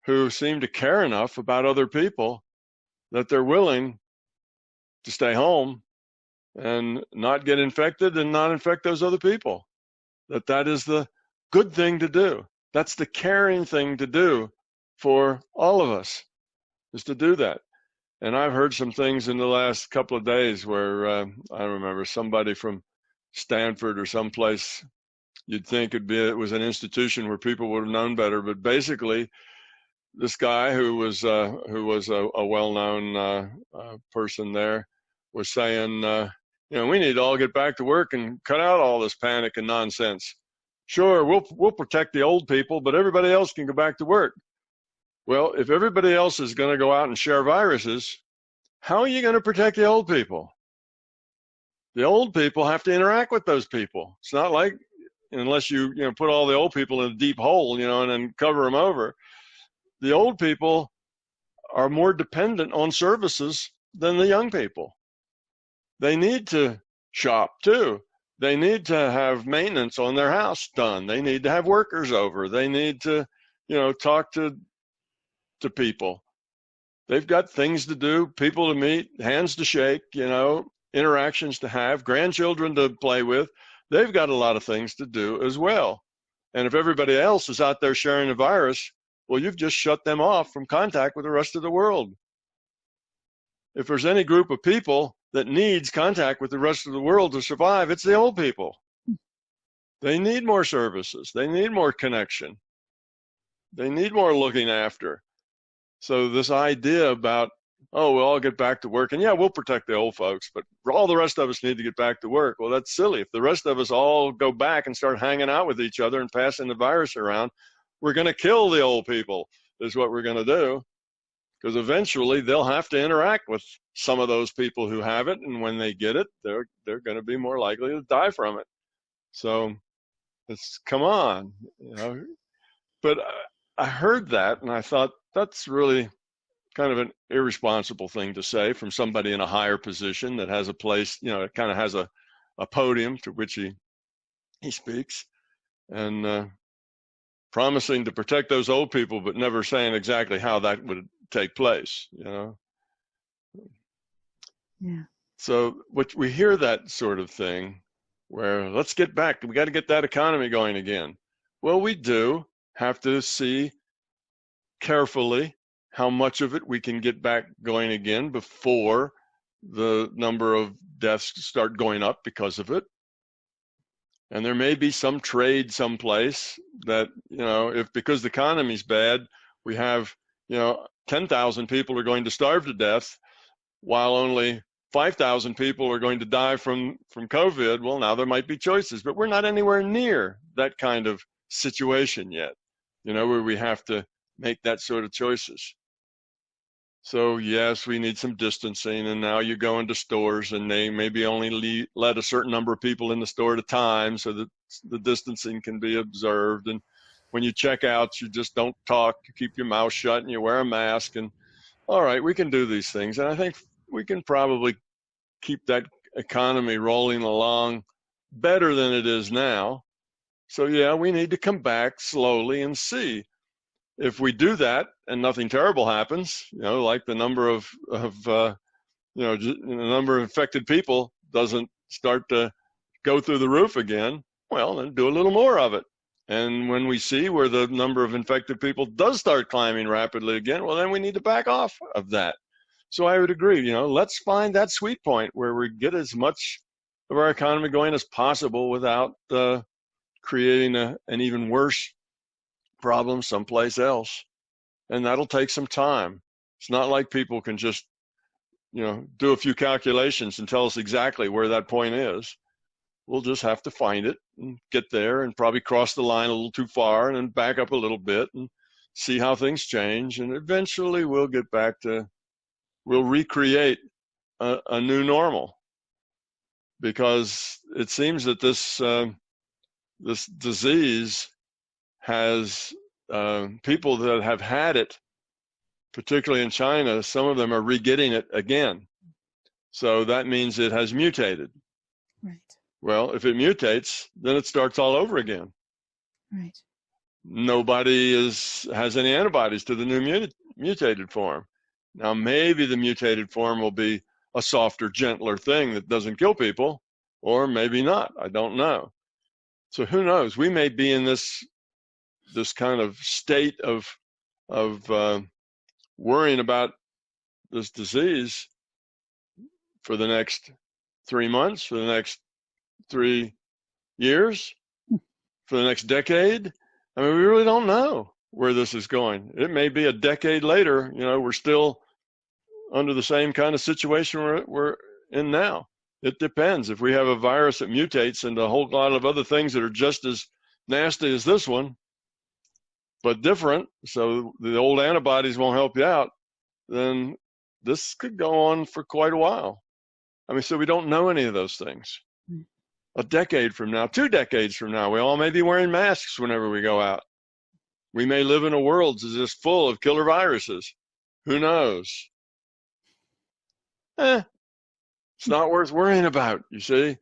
who seem to care enough about other people that they're willing to stay home and not get infected and not infect those other people. That is the good thing to do. That's the caring thing to do for all of us, is to do that. And I've heard some things in the last couple of days where I remember somebody from Stanford or someplace, you'd think it was an institution where people would have known better, but basically this guy who was a well-known person there was saying, we need to all get back to work and cut out all this panic and nonsense. Sure, we'll protect the old people, but everybody else can go back to work. Well, if everybody else is going to go out and share viruses, how are you going to protect the old people? The old people have to interact with those people. It's not like, unless you put all the old people in a deep hole, and then cover them over. The old people are more dependent on services than the young people. They need to shop too. They need to have maintenance on their house done. They need to have workers over. They need to, talk to people. They've got things to do, people to meet, hands to shake, interactions to have, grandchildren to play with. They've got a lot of things to do as well. And if everybody else is out there sharing the virus, well, you've just shut them off from contact with the rest of the world. If there's any group of people that needs contact with the rest of the world to survive, it's the old people. They need more services. They need more connection. They need more looking after. So this idea about, we'll all get back to work, and yeah, we'll protect the old folks, but all the rest of us need to get back to work. Well, that's silly. If the rest of us all go back and start hanging out with each other and passing the virus around, we're going to kill the old people, is what we're going to do, because eventually they'll have to interact with some of those people who have it, and when they get it, they're going to be more likely to die from it. So come on, But I heard that, and I thought that's really kind of an irresponsible thing to say from somebody in a higher position that has a place, it kind of has a podium to which he speaks, and promising to protect those old people, but never saying exactly how that would take place, Yeah. So we hear that sort of thing where let's get back, we got to get that economy going again. Well, we do have to see carefully how much of it we can get back going again before the number of deaths start going up because of it. And there may be some trade someplace that, because the economy's bad, we have, 10,000 people are going to starve to death while only 5,000 people are going to die from COVID, well, now there might be choices, but we're not anywhere near that kind of situation yet, where we have to make that sort of choices. So yes, we need some distancing, and now you go into stores and they maybe only let a certain number of people in the store at a time so that the distancing can be observed. And when you check out, you just don't talk, you keep your mouth shut and you wear a mask. And all right, we can do these things. And I think we can probably keep that economy rolling along better than it is now. So yeah, we need to come back slowly and see. If we do that and nothing terrible happens, like the number of the number of infected people doesn't start to go through the roof again, well, then do a little more of it. And when we see where the number of infected people does start climbing rapidly again, well, then we need to back off of that. So I would agree, let's find that sweet point where we get as much of our economy going as possible without creating an even worse problem someplace else. And that'll take some time. It's not like people can just, do a few calculations and tell us exactly where that point is. We'll just have to find it and get there and probably cross the line a little too far and then back up a little bit and see how things change. And eventually we'll get back to, we'll recreate a new normal, because it seems that this disease has people that have had it, particularly in China, some of them are re-getting it again. So that means it has mutated. Right. Well, if it mutates, then it starts all over again. Right. Nobody has any antibodies to the new mutated form. Now, maybe the mutated form will be a softer, gentler thing that doesn't kill people, or maybe not. I don't know. So who knows? We may be in this kind of state of worrying about this disease for the next 3 months, for the next 3 years, for the next decade. I mean, we really don't know where this is going. It may be a decade later, we're still under the same kind of situation we're in now. It depends. If we have a virus that mutates into a whole lot of other things that are just as nasty as this one, but different, so the old antibodies won't help you out, then this could go on for quite a while. I mean, so we don't know any of those things. A decade from now, 2 decades from now, we all may be wearing masks whenever we go out. We may live in a world that's just full of killer viruses. Who knows? It's not worth worrying about, you see.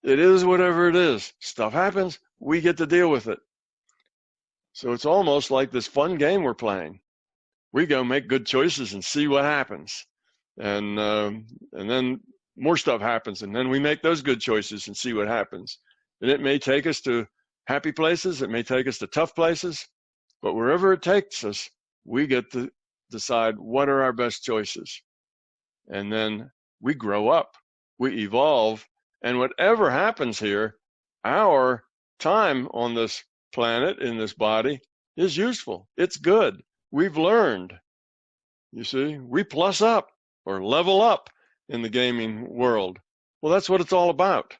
It is whatever it is. Stuff happens, we get to deal with it. So it's almost like this fun game we're playing. We go make good choices and see what happens. And then more stuff happens, and then we make those good choices and see what happens. And it may take us to happy places, it may take us to tough places, but wherever it takes us, we get to decide what are our best choices. And then we grow up, we evolve, and whatever happens here, our time on this planet, in this body, is useful. It's good. We've learned. You see, we plus up or level up in the gaming world. Well, that's what it's all about.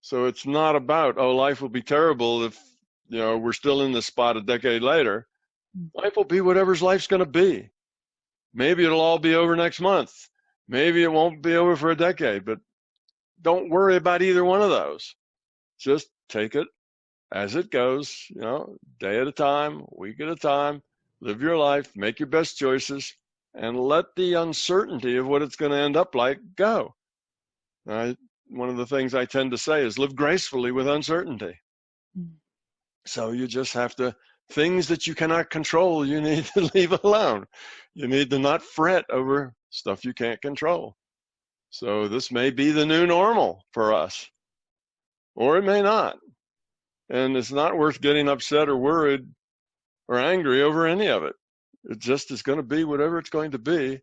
So it's not about, oh, life will be terrible if, we're still in this spot a decade later. Life will be whatever's life's going to be. Maybe it'll all be over next month. Maybe it won't be over for a decade, but don't worry about either one of those. Just take it as it goes, day at a time, week at a time. Live your life, make your best choices, and let the uncertainty of what it's going to end up like go. One of the things I tend to say is live gracefully with uncertainty. So you just have to, things that you cannot control, you need to leave alone. You need to not fret over stuff you can't control. So this may be the new normal for us, or it may not. And it's not worth getting upset or worried or angry over any of it. It just is going to be whatever it's going to be.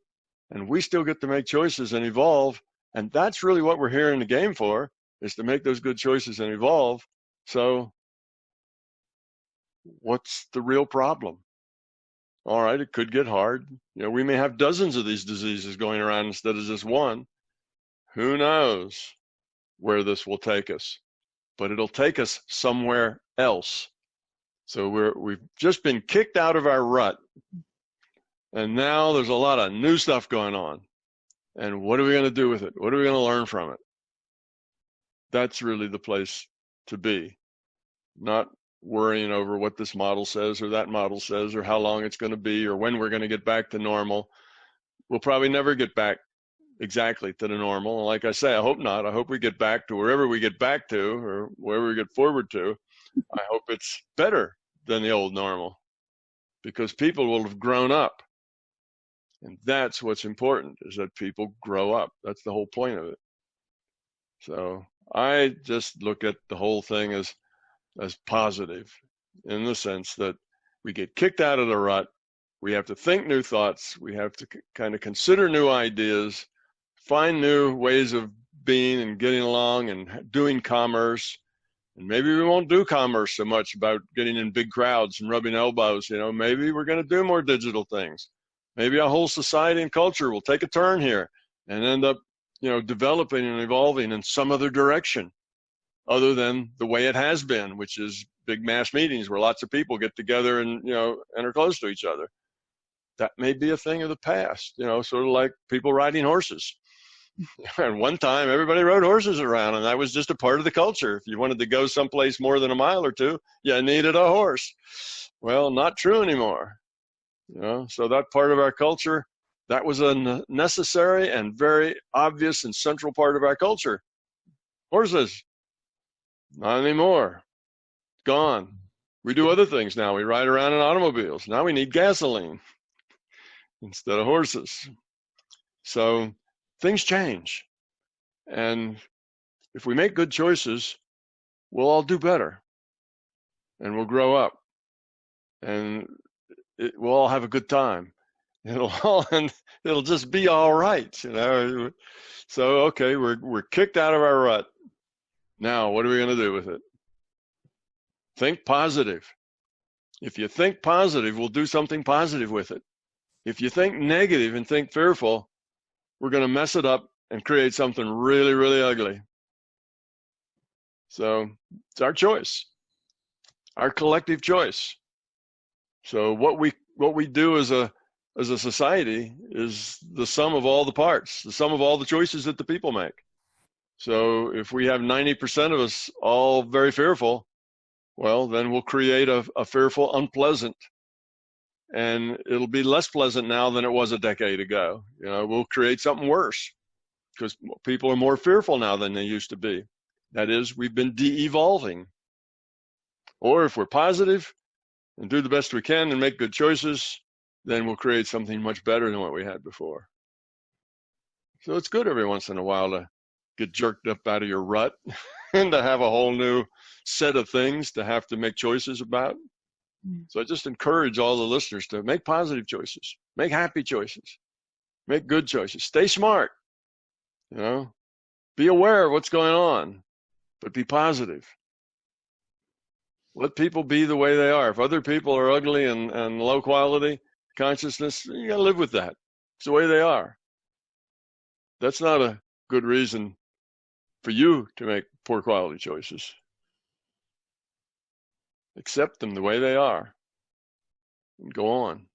And we still get to make choices and evolve. And that's really what we're here in the game for, is to make those good choices and evolve. So what's the real problem? All right, it could get hard. We may have dozens of these diseases going around instead of just one. Who knows where this will take us? But it'll take us somewhere else. So we've just been kicked out of our rut. And now there's a lot of new stuff going on. And what are we going to do with it? What are we going to learn from it? That's really the place to be. Not worrying over what this model says or that model says or how long it's going to be or when we're going to get back to normal. We'll probably never get back exactly to the normal. And like I say, I hope not. I hope we get back to wherever we get back to or wherever we get forward to. I hope it's better than the old normal because people will have grown up. And that's what's important, is that people grow up. That's the whole point of it. So I just look at the whole thing as positive in the sense that we get kicked out of the rut. We have to think new thoughts. We have to kind of consider new ideas, find new ways of being and getting along and doing commerce. And maybe we won't do commerce so much about getting in big crowds and rubbing elbows. Maybe we're going to do more digital things. Maybe our whole society and culture will take a turn here and end up, developing and evolving in some other direction other than the way it has been, which is big mass meetings where lots of people get together and, and are close to each other. That may be a thing of the past, sort of like people riding horses. And one time everybody rode horses around and that was just a part of the culture. If you wanted to go someplace more than a mile or two, you needed a horse. Well, not true anymore. So that part of our culture, that was a necessary and very obvious and central part of our culture. Horses, not anymore. Gone. We do other things now. We ride around in automobiles. Now we need gasoline instead of horses. So things change. And if we make good choices, we'll all do better. And we'll grow up. And we'll all have a good time. It'll just be all right, So okay, we're kicked out of our rut. Now, what are we going to do with it? Think positive. If you think positive, we'll do something positive with it. If you think negative and think fearful, we're going to mess it up and create something really, really ugly. So it's our choice, our collective choice. So what we do as a society is the sum of all the parts, the sum of all the choices that the people make. So if we have 90% of us all very fearful, well, then we'll create a fearful, unpleasant, and it'll be less pleasant now than it was a decade ago. We'll create something worse because people are more fearful now than they used to be. That is, we've been de-evolving. Or if we're positive and do the best we can and make good choices, then we'll create something much better than what we had before. So it's good every once in a while to get jerked up out of your rut and to have a whole new set of things to have to make choices about. So I just encourage all the listeners to make positive choices, make happy choices, make good choices, stay smart, be aware of what's going on, but be positive. Let people be the way they are. If other people are ugly and low quality consciousness, you got to live with that. It's the way they are. That's not a good reason for you to make poor quality choices. Accept them the way they are and go on.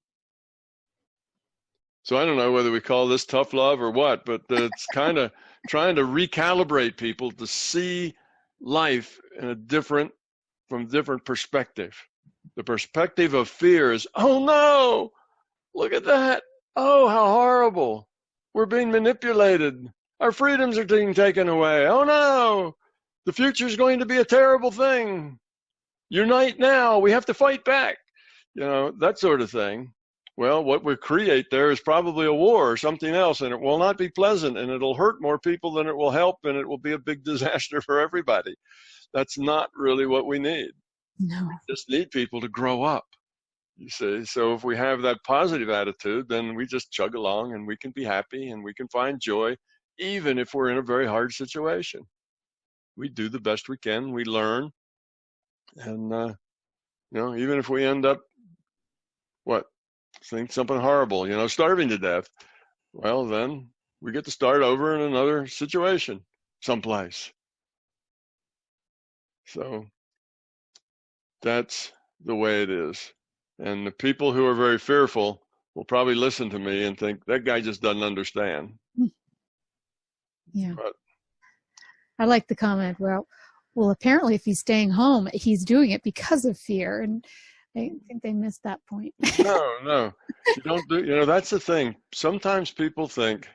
So I don't know whether we call this tough love or what, but it's kind of trying to recalibrate people to see life in from a different perspective. The perspective of fear is, oh no, look at that. Oh, how horrible. We're being manipulated. Our freedoms are being taken away. Oh no, the future is going to be a terrible thing. Unite now. We have to fight back. That sort of thing. Well, what we create there is probably a war or something else, and it will not be pleasant, and it'll hurt more people than it will help, and it will be a big disaster for everybody. That's not really what we need. No. We just need people to grow up, you see. So if we have that positive attitude, then we just chug along, and we can be happy, and we can find joy, even if we're in a very hard situation. We do the best we can. We learn. And, even if we end up, think something horrible, starving to death, well, then We get to start over in another situation someplace. So that's the way it is. And the people who are very fearful will probably listen to me and think that guy just doesn't understand. Yeah. But I like the comment, well, apparently if he's staying home, he's doing it because of fear. And I think they missed that point. no, you don't do, that's the thing. Sometimes people think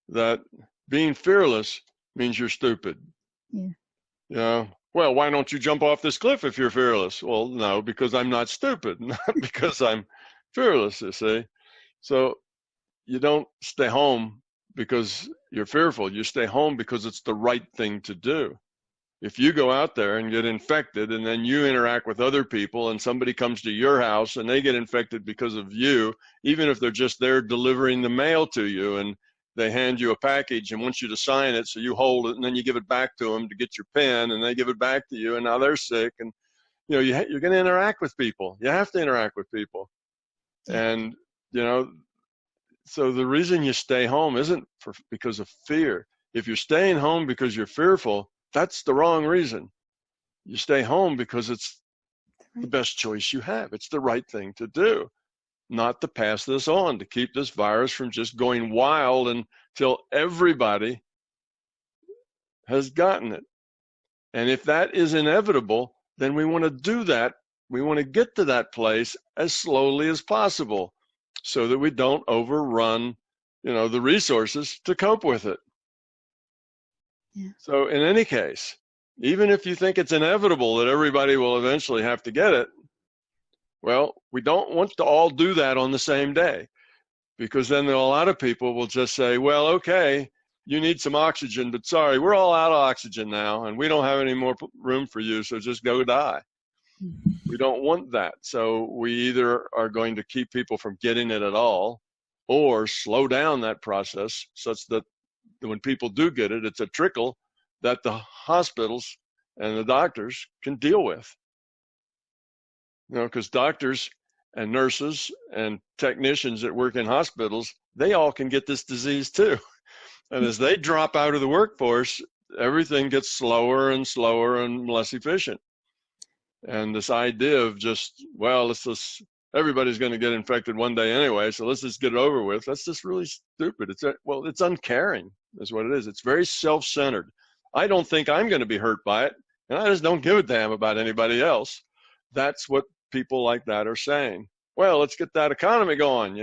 that being fearless means you're stupid. Yeah. Well, why don't you jump off this cliff if you're fearless? Well, no, because I'm not stupid, not because I'm fearless, you see. So you don't stay home because you're fearful. You stay home because it's the right thing to do. If you go out there and get infected and then you interact with other people and somebody comes to your house and they get infected because of you, even if they're just there delivering the mail to you and they hand you a package and want you to sign it, so you hold it and then you give it back to them to get your pen and they give it back to you and now they're sick and you're going to interact with people. You have to interact with people. And, so the reason you stay home isn't because of fear. If you're staying home because you're fearful, that's the wrong reason. You stay home because it's the best choice you have. It's the right thing to do, not to pass this on, to keep this virus from just going wild until everybody has gotten it. And if that is inevitable, then we want to do that. We want to get to that place as slowly as possible so that we don't overrun, the resources to cope with it. Yeah. So in any case, even if you think it's inevitable that everybody will eventually have to get it, well, we don't want to all do that on the same day, because then a lot of people will just say, well, okay, you need some oxygen, but sorry, we're all out of oxygen now and we don't have any more room for you, so just go die. We don't want that. So we either are going to keep people from getting it at all or slow down that process such that when people do get it, it's a trickle that the hospitals and the doctors can deal with. Because doctors and nurses and technicians that work in hospitals, they all can get this disease too. And as they drop out of the workforce, everything gets slower and slower and less efficient. And this idea of just, well, everybody's going to get infected one day anyway, so let's just get it over with. That's just really stupid. It's uncaring is what it is. It's very self-centered. I don't think I'm going to be hurt by it, and I just don't give a damn about anybody else. That's what people like that are saying. Well, let's get that economy going,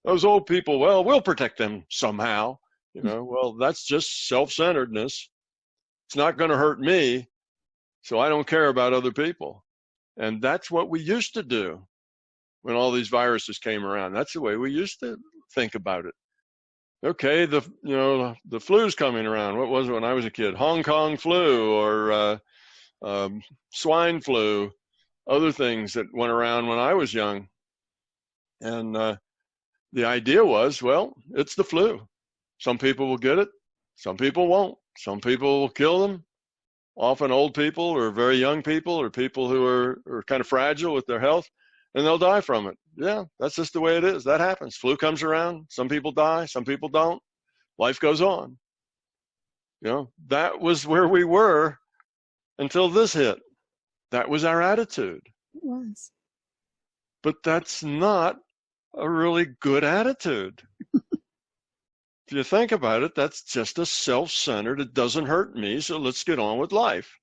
Those old people, well, we'll protect them somehow, Well, that's just self-centeredness. It's not going to hurt me, so I don't care about other people. And that's what we used to do when all these viruses came around. That's the way we used to think about it. Okay, the flu's coming around. What was it when I was a kid? Hong Kong flu or swine flu, other things that went around when I was young. And the idea was, well, it's the flu. Some people will get it. Some people won't. Some people will kill them. Often old people or very young people or people who are kind of fragile with their health, and they'll die from it. Yeah, that's just the way it is. That happens. Flu comes around. Some people die. Some people don't. Life goes on. That was where we were until this hit. That was our attitude. It was. But that's not a really good attitude. If you think about it, that's just a self-centered, it doesn't hurt me, so let's get on with life.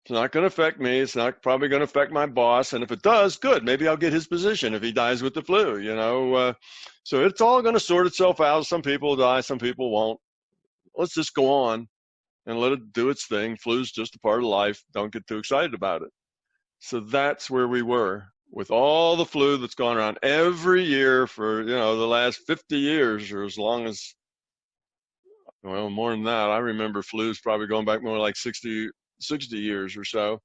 It's not going to affect me. It's not probably going to affect my boss. And if it does, good. Maybe I'll get his position if he dies with the flu, So it's all going to sort itself out. Some people die, some people won't. Let's just go on and let it do its thing. Flu's just a part of life. Don't get too excited about it. So that's where we were with all the flu that's gone around every year for, the last 50 years or as long as, well, more than that. I remember flu's probably going back more like 60 years or so.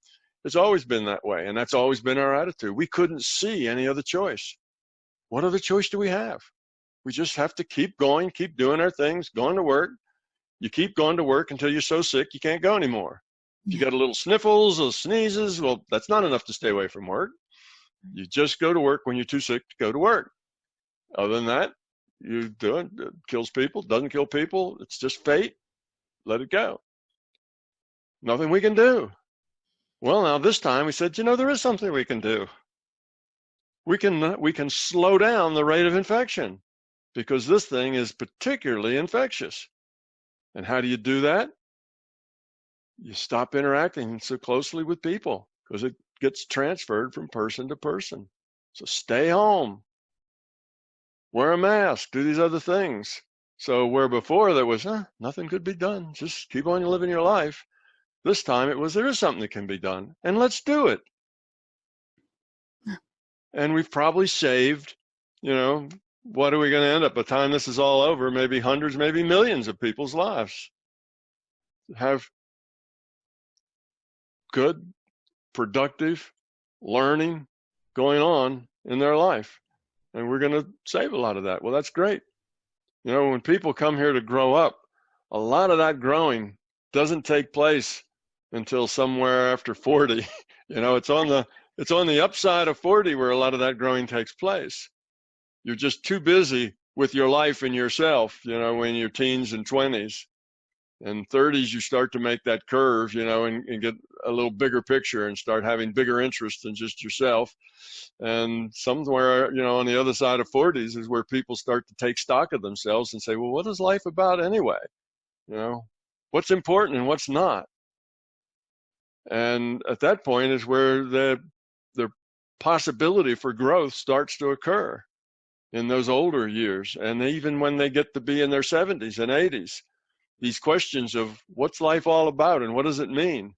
It's always been that way. And that's always been our attitude. We couldn't see any other choice. What other choice do we have? We just have to keep going, keep doing our things, going to work. You keep going to work until you're so sick you can't go anymore. If you got a little sniffles or sneezes, well, that's not enough to stay away from work. You just go to work when you're too sick to go to work. Other than that, you do it. It kills people, doesn't kill people. It's just fate. Let it go. Nothing we can do. Well, now this time we said, there is something we can do. We can slow down the rate of infection because this thing is particularly infectious. And how do you do that? You stop interacting so closely with people because it gets transferred from person to person. So stay home, wear a mask, do these other things. So where before there was, nothing could be done, just keep on living your life. This time it was, there is something that can be done, and let's do it. And we've probably saved, what are we going to end up by the time this is all over? Maybe hundreds, maybe millions of people's lives. Have good, productive learning going on in their life. And we're going to save a lot of that. Well, that's great. When people come here to grow up, a lot of that growing doesn't take place until somewhere after 40. It's on the upside of 40 where a lot of that growing takes place. You're just too busy with your life and yourself, when you're teens and 20s. In 30s, you start to make that curve, and get a little bigger picture and start having bigger interests than just yourself. And somewhere, on the other side of 40s is where people start to take stock of themselves and say, well, what is life about anyway? What's important and what's not? And at that point is where the possibility for growth starts to occur in those older years. And even when they get to be in their 70s and 80s, these questions of what's life all about and what does it mean?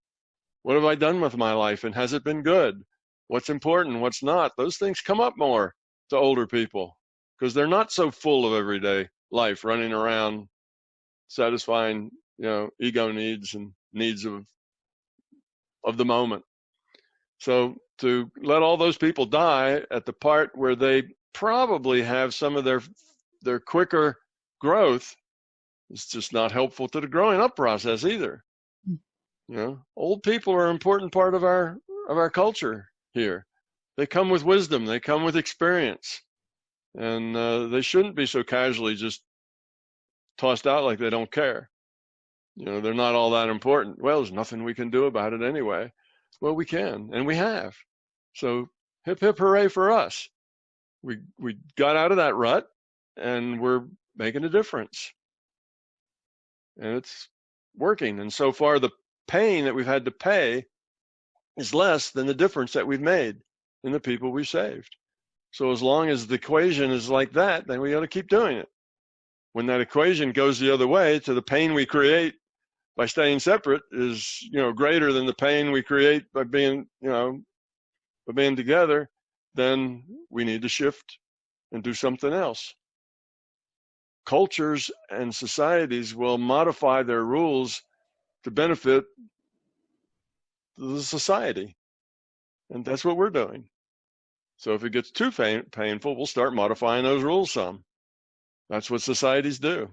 What have I done with my life and has it been good? What's important, what's not? Those things come up more to older people because they're not so full of everyday life running around satisfying, ego needs and needs of the moment. So to let all those people die at the part where they probably have some of their quicker growth, it's just not helpful to the growing up process either. Old people are an important part of our culture here. They come with wisdom, they come with experience, and they shouldn't be so casually just tossed out like they don't care. They're not all that important. Well, there's nothing we can do about it anyway. Well, we can, and we have. So hip, hip, hooray for us. We got out of that rut, and we're making a difference. And it's working. And so far, the pain that we've had to pay is less than the difference that we've made in the people we saved. So as long as the equation is like that, then we ought to keep doing it. When that equation goes the other way to the pain we create by staying separate is, greater than the pain we create by being together, then we need to shift and do something else. Cultures and societies will modify their rules to benefit the society. And that's what we're doing. So if it gets too painful, we'll start modifying those rules some. That's what societies do.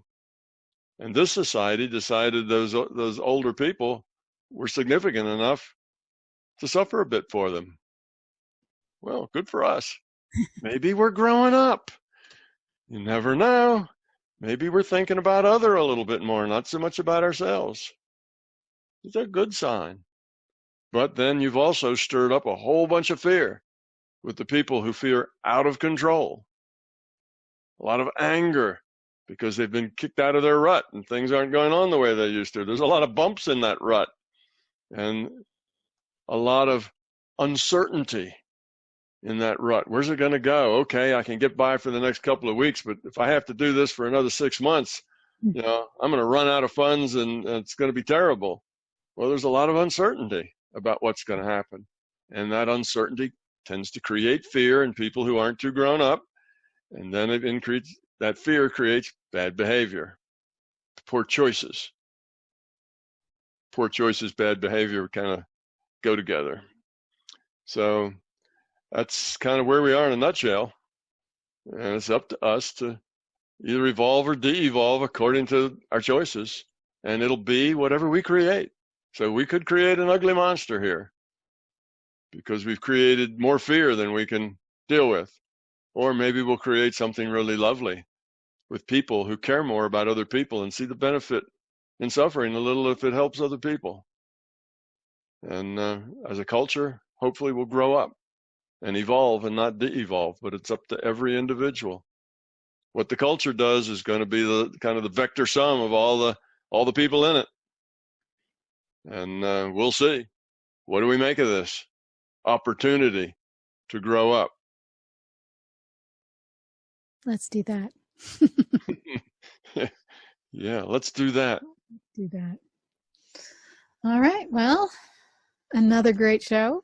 And this society decided those older people were significant enough to suffer a bit for them. Well, good for us. Maybe we're growing up. You never know. Maybe we're thinking about other a little bit more, not so much about ourselves. It's a good sign. But then you've also stirred up a whole bunch of fear with the people who fear out of control. A lot of anger because they've been kicked out of their rut and things aren't going on the way they used to. There's a lot of bumps in that rut and a lot of uncertainty in that rut. Where's it going to go? Okay, I can get by for the next couple of weeks, but if I have to do this for another 6 months, I'm going to run out of funds and it's going to be terrible. Well, there's a lot of uncertainty about what's going to happen. And that uncertainty tends to create fear in people who aren't too grown up. And then that fear creates bad behavior, poor choices. Poor choices, bad behavior kind of go together. So that's kind of where we are in a nutshell. And it's up to us to either evolve or de-evolve according to our choices. And it'll be whatever we create. So we could create an ugly monster here because we've created more fear than we can deal with. Or maybe we'll create something really lovely with people who care more about other people and see the benefit in suffering a little if it helps other people. And as a culture, hopefully we'll grow up and evolve and not de-evolve, but it's up to every individual. What the culture does is going to be the kind of the vector sum of all the people in it. And we'll see. What do we make of this opportunity to grow up? Let's do that. Yeah, let's do that. Do that. All right. Well, another great show.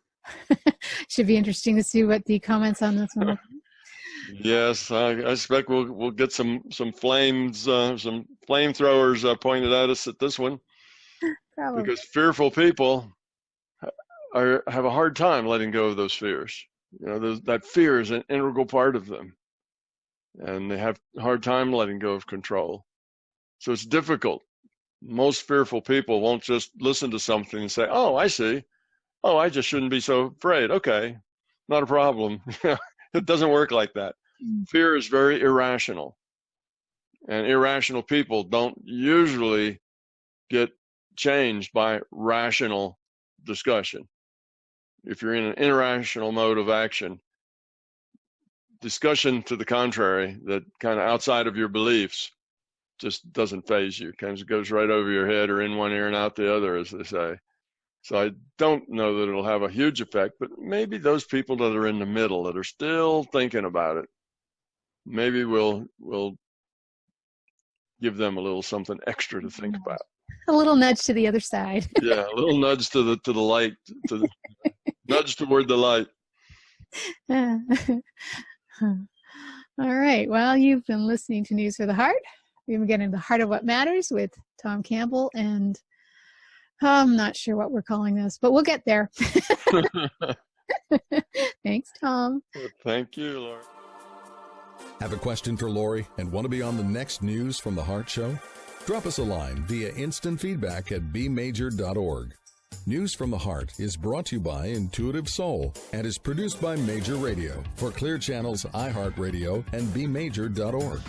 Should be interesting to see what the comments on this one are. Yes, I expect we'll get some flames, some flamethrowers pointed at us at this one. Probably. Because fearful people have a hard time letting go of those fears. You know, that fear is an integral part of them, and they have a hard time letting go of control. So it's difficult. Most fearful people won't just listen to something and say, "Oh, I see. Oh, I just shouldn't be so afraid. Okay, not a problem." It doesn't work like that. Fear is very irrational, and irrational people don't usually get changed by rational discussion. If you're in an irrational mode of action, discussion to the contrary, that kind of outside of your beliefs, just doesn't faze you. Kind of goes right over your head or in one ear and out the other, as they say. So I don't know that it'll have a huge effect, but maybe those people that are in the middle, that are still thinking about it, maybe we'll give them a little something extra to think about. A little nudge to the other side. Yeah, a little nudge to the light, nudge toward the light. All right. Well, you've been listening to News for the Heart. We've been getting to the heart of what matters with Tom Campbell, and I'm not sure what we're calling this, but we'll get there. Thanks, Tom. Thank you, Laurie. Have a question for Laurie and want to be on the next News from the Heart show? Drop us a line via instant feedback at bmajor.org. News from the Heart is brought to you by Intuitive Soul and is produced by Major Radio for Clear Channel's iHeartRadio and bmajor.org.